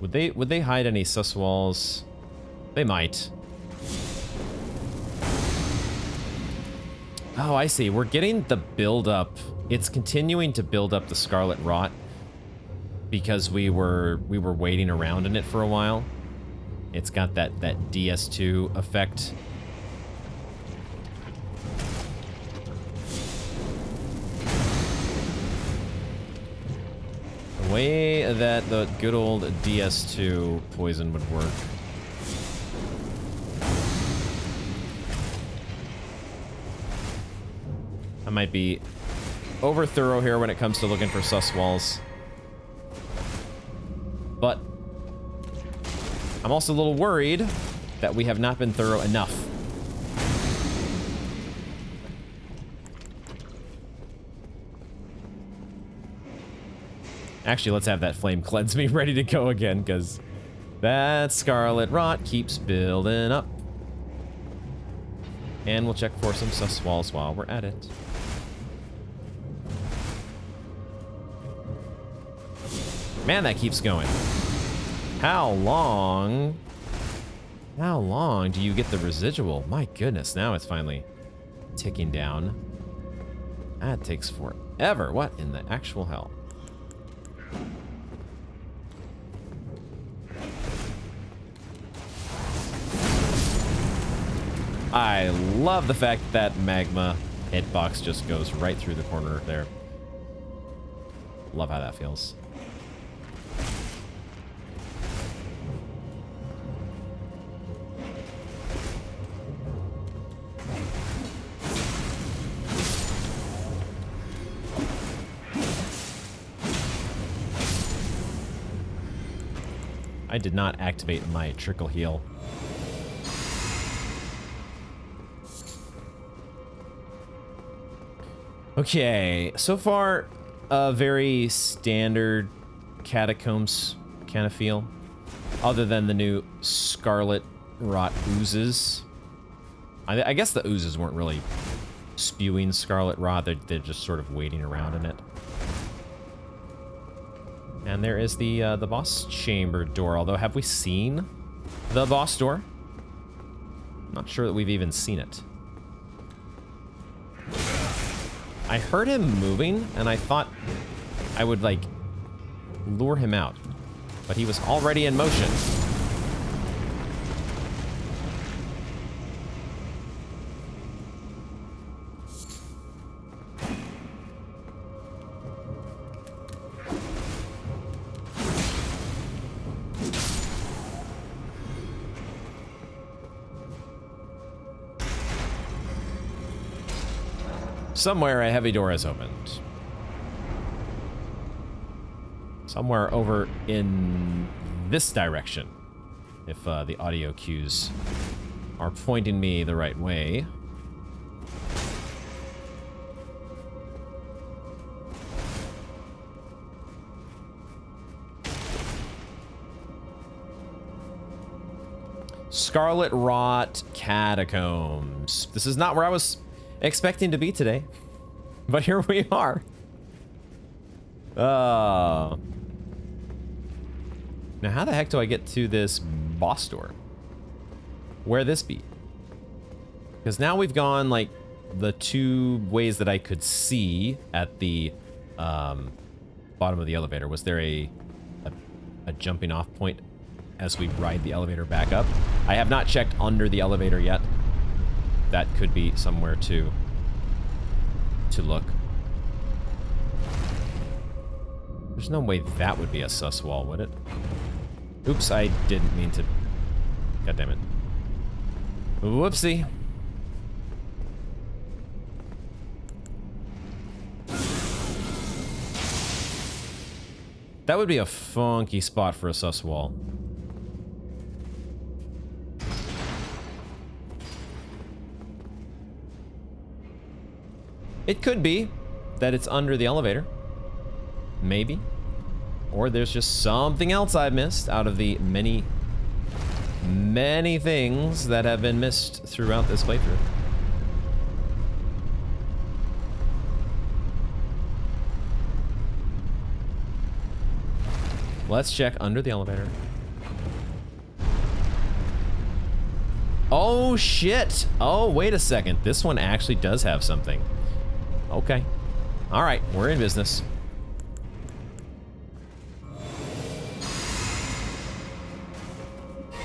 Would they hide any sus walls? They might. Oh, I see. We're getting the build up. It's continuing to build up the Scarlet Rot because we were waiting around in it for a while. It's got that DS2 effect. The way that the good old DS2 poison would work. I might be over thorough here when it comes to looking for sus walls. But I'm also a little worried that we have not been thorough enough. Actually, let's have that Flame Cleanse Me ready to go again, because that Scarlet Rot keeps building up. And we'll check for some sus walls while we're at it. Man, that keeps going. How long do you get the residual? My goodness, now it's finally ticking down. That takes forever. What in the actual hell? I love the fact that magma hitbox just goes right through the corner there. Love how that feels. I did not activate my trickle heal. Okay, so far, a very standard Catacombs kind of feel. Other than the new Scarlet Rot oozes. I guess the oozes weren't really spewing Scarlet Rot, they're just sort of waiting around in it. And there is the boss chamber door, although have we seen the boss door? Not sure that we've even seen it. I heard him moving, and I thought I would, like, lure him out. But he was already in motion. Somewhere a heavy door has opened. Somewhere over in this direction. If the audio cues are pointing me the right way. Scarlet Rot Catacombs. This is not where I was expecting to be today, but here we are. Now how the heck do I get to this boss door? Where this be? Because now we've gone like the two ways that I could see at the bottom of the elevator. Was there a jumping off point as we ride the elevator back up? I have not checked under the elevator yet. That could be somewhere to look. There's no way that would be a sus wall, would it? Oops, I didn't mean to. God damn it. Whoopsie. That would be a funky spot for a sus wall. It could be that it's under the elevator. Maybe. Or there's just something else I've missed out of the many, many things that have been missed throughout this playthrough. Let's check under the elevator. Oh, shit. Oh, wait a second. This one actually does have something. Okay. All right, we're in business.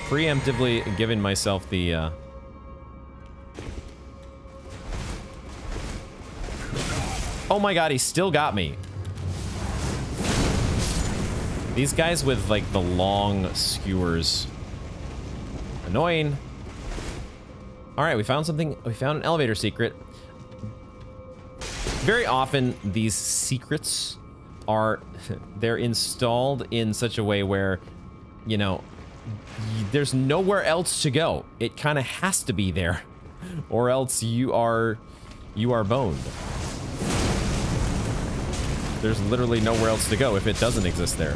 Preemptively giving myself the, Oh my god, he still got me. These guys with, like, the long skewers. Annoying. Alright, we found something. We found an elevator secret. Very often, these secrets are... they're installed in such a way where, you know, there's nowhere else to go. It kind of has to be there. Or else you are boned. There's literally nowhere else to go if it doesn't exist there.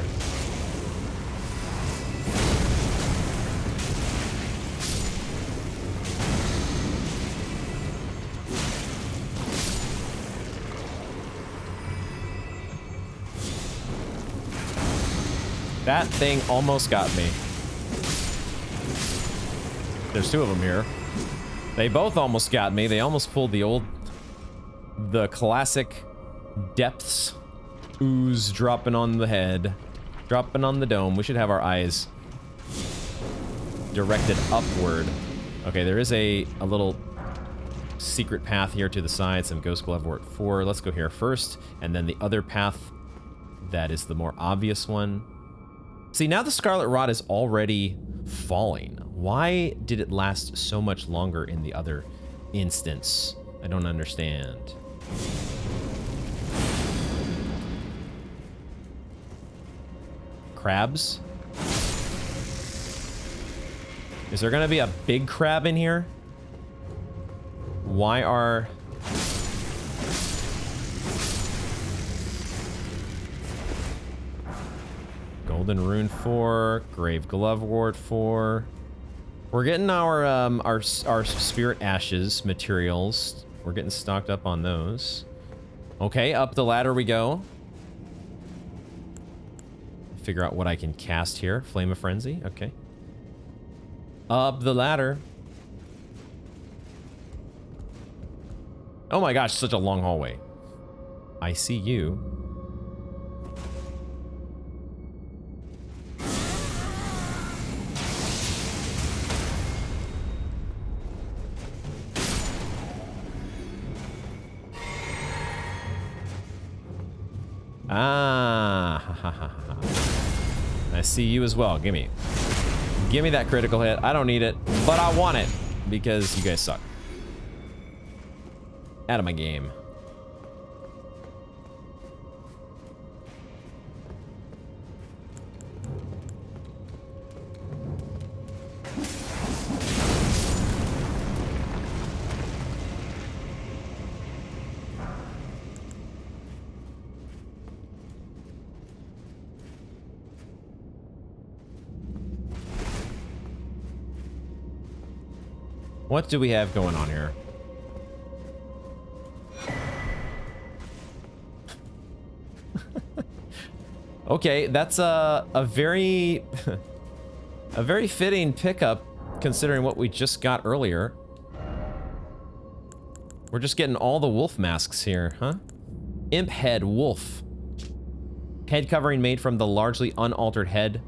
That thing almost got me. There's two of them here. They both almost got me. They almost pulled the classic depths ooze dropping on the head, dropping on the dome. We should have our eyes directed upward. Okay, there is a little secret path here to the side, some Ghost Glove Wort 4. Let's go here first, and then the other path that is the more obvious one. See, now the Scarlet Rot is already falling. Why did it last so much longer in the other instance? I don't understand. Crabs? Is there gonna be a big crab in here? Why are... Golden Rune 4, Grave Glove Wort 4. We're getting our Spirit Ashes materials. We're getting stocked up on those. Okay, up the ladder we go. Figure out what I can cast here. Flame of Frenzy, okay. Up the ladder. Oh my gosh, such a long hallway. I see you. Ah, ha, ha, ha, ha. I see you as well. Give me that critical hit. I don't need it, but I want it because you guys suck. Out of my game. What do we have going on here? Okay, that's a very a very fitting pickup considering what we just got earlier. We're just getting all the wolf masks here, huh? Imp head wolf. Head covering made from the largely unaltered head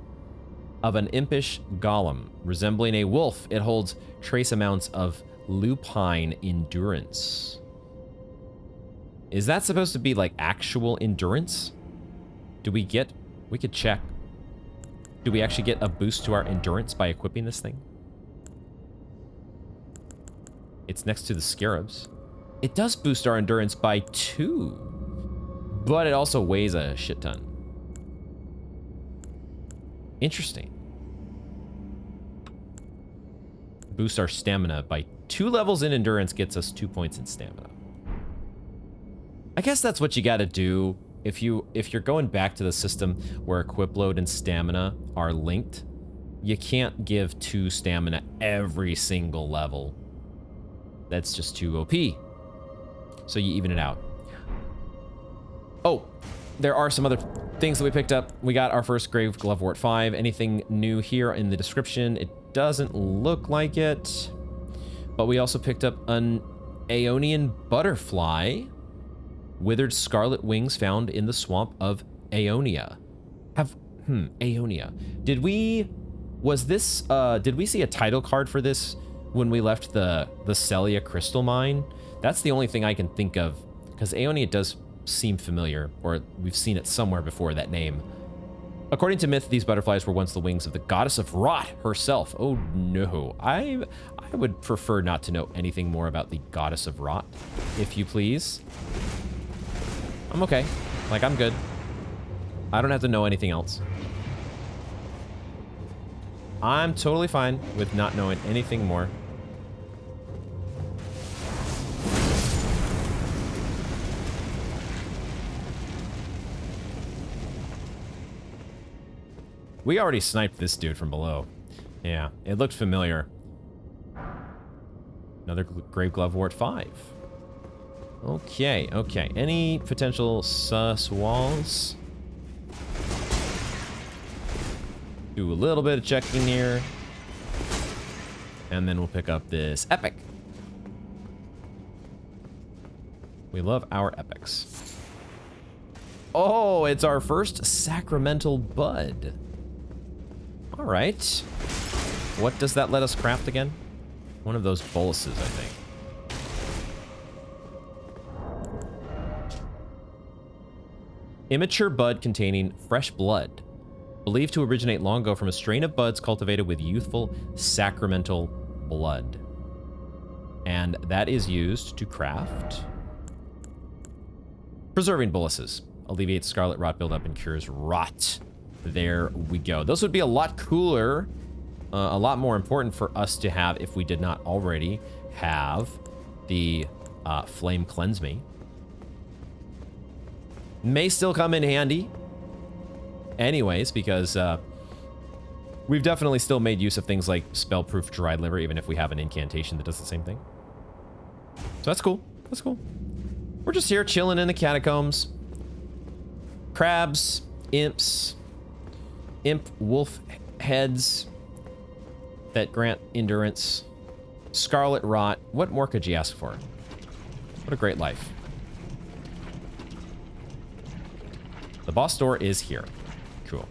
of an impish golem. Resembling a wolf, it holds trace amounts of lupine endurance. Is that supposed to be like actual endurance? Do we get... We could check. Do we actually get a boost to our endurance by equipping this thing? It's next to the scarabs. It does boost our endurance by 2. But it also weighs a shit ton. Interesting. Boost our stamina by 2 levels in endurance, gets us 2 points in stamina. I guess that's what you gotta do if you're going back to the system where equip load and stamina are linked. You can't give 2 stamina every single level. That's just too OP. So you even it out. Oh, there are some other things that we picked up. We got our first Grave Glovewort 5. Anything new here in the description? It doesn't look like it. But we also picked up an Aeonian butterfly. Withered scarlet wings found in the swamp of Aeonia. Aeonia. Did we see a title card for this when we left the Celia crystal mine? That's the only thing I can think of, because Aeonia does seem familiar, or we've seen it somewhere before, that name. According to myth, these butterflies were once the wings of the goddess of rot herself. Oh no, I would prefer not to know anything more about the goddess of rot, if you please. I'm okay. Like, I'm good. I don't have to know anything else. I'm totally fine with not knowing anything more. We already sniped this dude from below. Yeah, it looked familiar. Another Grave Glovewort 5. Okay, okay. Any potential sus walls? Do a little bit of checking here. And then we'll pick up this epic. We love our epics. Oh, it's our first sacramental bud. All right. What does that let us craft again? One of those boluses, I think. Immature bud containing fresh blood. Believed to originate long ago from a strain of buds cultivated with youthful sacramental blood. And that is used to craft preserving boluses. Alleviates scarlet rot buildup and cures rot. There we go. Those would be a lot cooler, a lot more important for us to have if we did not already have the Flame Cleanse Me. May still come in handy anyways, because we've definitely still made use of things like Spellproof Dried Liver, even if we have an incantation that does the same thing. So that's cool. That's cool. We're just here chilling in the catacombs. Crabs, imps, imp wolf heads that grant endurance, scarlet rot. What more could you ask for? What a great life. The boss door is here. Cool.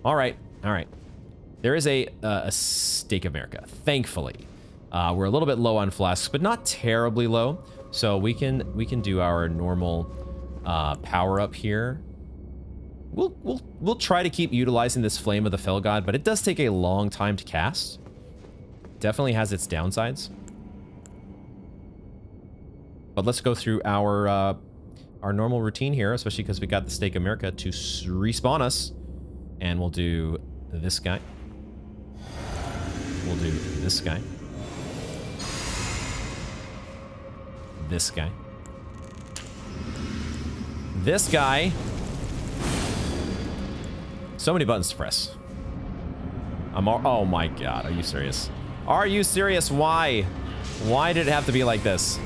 All right, all right. There is a Stake of America, thankfully. We're a little bit low on flasks, but not terribly low. So we can do our normal power up here. We'll try to keep utilizing this Flame of the Fell God, but it does take a long time to cast. Definitely has its downsides. But let's go through our normal routine here, especially because we got the Stake of America to respawn us. And we'll do this guy. We'll do this guy. This guy. This guy. So many buttons to press. Oh my god, are you serious? Are you serious? Why? Why did it have to be like this?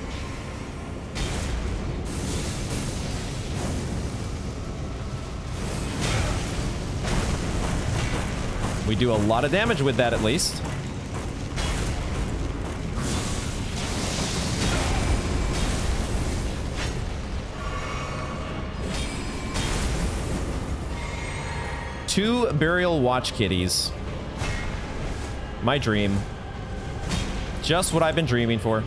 We do a lot of damage with that, at least. Two burial watch kitties. My dream. Just what I've been dreaming for.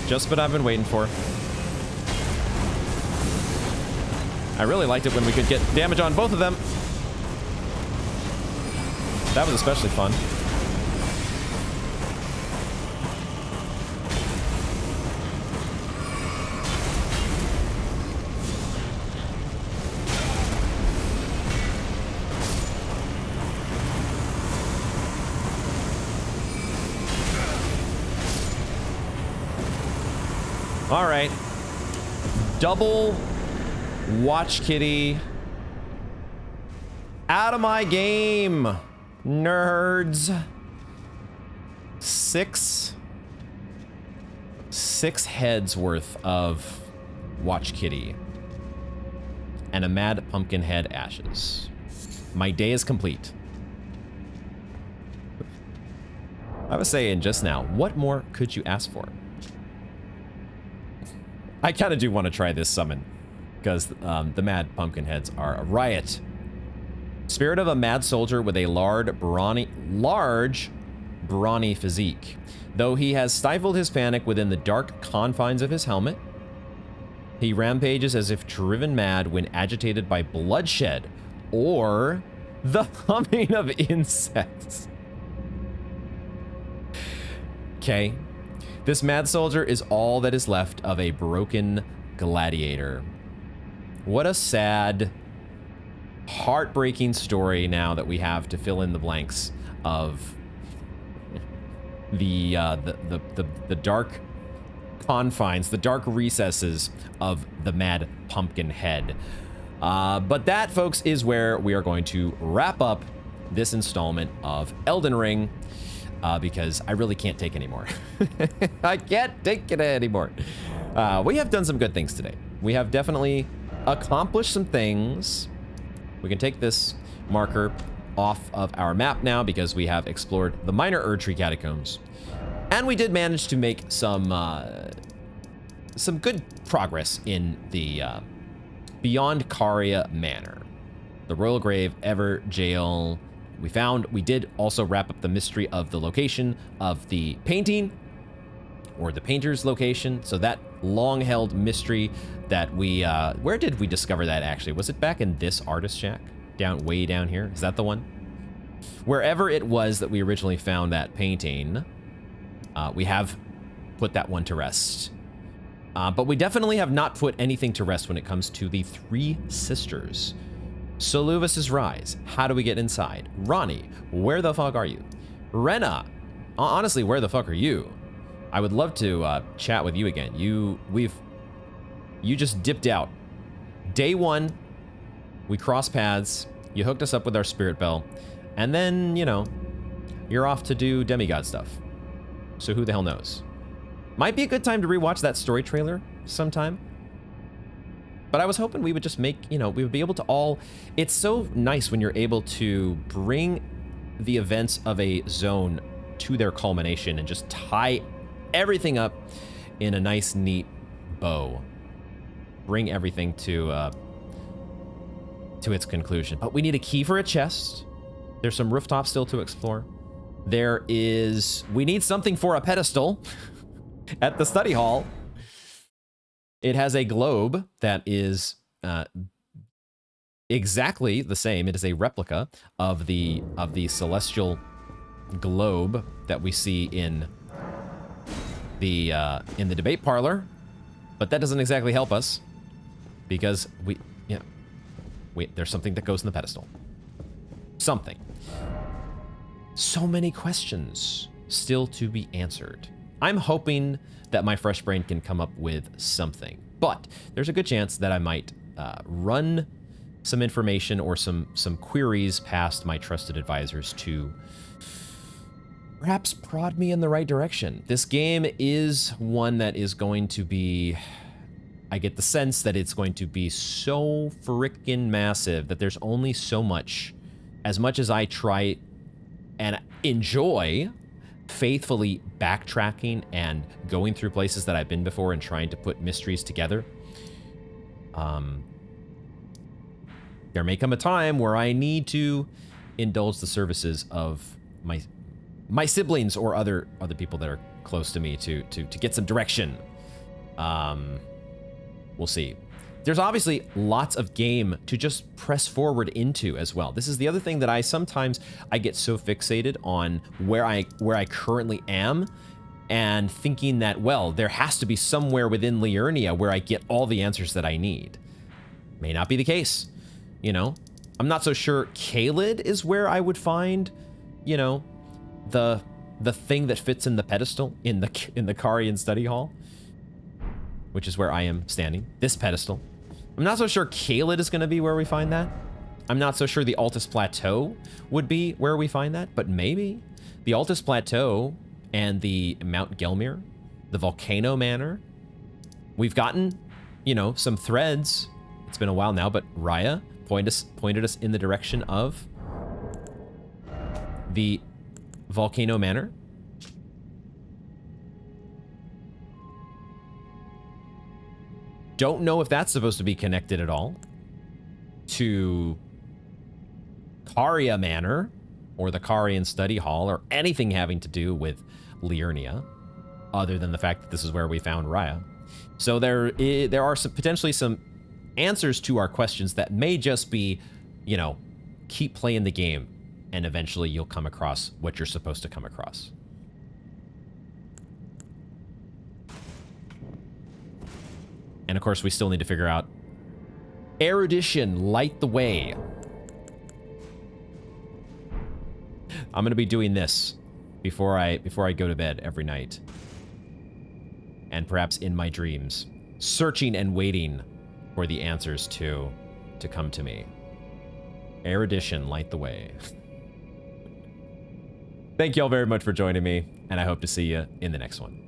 Just what I've been waiting for. I really liked it when we could get damage on both of them. That was especially fun. All right. Double watch kitty. Out of my game. Nerds. Six heads worth of watch kitty. And a mad pumpkin head ashes. My day is complete. I was saying just now, what more could you ask for? I kind of do want to try this summon, because the mad pumpkin heads are a riot. Spirit of a mad soldier with a large, brawny physique. Though he has stifled his panic within the dark confines of his helmet, he rampages as if driven mad when agitated by bloodshed or the humming of insects. Okay. This mad soldier is all that is left of a broken gladiator. What a sad, heartbreaking story now that we have to fill in the blanks of the dark confines, the dark recesses of the mad pumpkin head. But that, folks, is where we are going to wrap up this installment of Elden Ring. Because I really can't take anymore. I can't take it anymore. We have done some good things today. We have definitely accomplished some things. We can take this marker off of our map now because we have explored the Minor Erdtree Catacombs. And we did manage to make some good progress in the Beyond Caria Manor. The Royal Grave, Evergaol. We did also wrap up the mystery of the location of the painting, or the painter's location. So that long-held mystery that we, where did we discover that actually? Was it back in this artist shack? Way down here? Is that the one? Wherever it was that we originally found that painting, we have put that one to rest. But we definitely have not put anything to rest when it comes to the Three Sisters. Soluvus's Rise. How do we get inside? Ranni, where the fuck are you? Renna, honestly, where the fuck are you? I would love to chat with you again. You just dipped out. Day one, we crossed paths. You hooked us up with our spirit bell, and then, you know, you're off to do demigod stuff. So who the hell knows? Might be a good time to rewatch that story trailer sometime. But I was hoping we would just make, you know, we would be able to all... It's so nice when you're able to bring the events of a zone to their culmination and just tie everything up in a nice, neat bow. Bring everything to its conclusion. But we need a key for a chest. There's some rooftops still to explore. We need something for a pedestal at the study hall. It has a globe that is exactly the same. It is a replica of the celestial globe that we see in the debate parlor, but that doesn't exactly help us because there's something that goes in the pedestal. Something. So many questions still to be answered. I'm hoping that my fresh brain can come up with something, but there's a good chance that I might run some information or some queries past my trusted advisors to perhaps prod me in the right direction. This game is one that is going to be, I get the sense that it's going to be so freaking massive that there's only so much, as much as I try and enjoy faithfully backtracking and going through places that I've been before and trying to put mysteries together. There may come a time where I need to indulge the services of my siblings or other people that are close to me to get some direction. We'll see. There's obviously lots of game to just press forward into as well. This is the other thing that I sometimes get so fixated on where I currently am and thinking that, well, there has to be somewhere within Liurnia where I get all the answers that I need. May not be the case, you know? I'm not so sure Caelid is where I would find, you know, the thing that fits in the pedestal in the Carian study hall, which is where I am standing, this pedestal. I'm not so sure Caelid is going to be where we find that. I'm not so sure the Altus Plateau would be where we find that, but maybe. The Altus Plateau and the Mount Gelmir, the Volcano Manor. We've gotten, you know, some threads. It's been a while now, but Raya pointed us in the direction of the Volcano Manor. Don't know if that's supposed to be connected at all to Caria Manor or the Carian Study Hall or anything having to do with Liurnia, other than the fact that this is where we found Raya. So there are potentially some answers to our questions that may just be, you know, keep playing the game and eventually you'll come across what you're supposed to come across. And of course, we still need to figure out erudition, light the way. I'm going to be doing this before I go to bed every night. And perhaps in my dreams, searching and waiting for the answers to come to me. Erudition, light the way. Thank you all very much for joining me, and I hope to see you in the next one.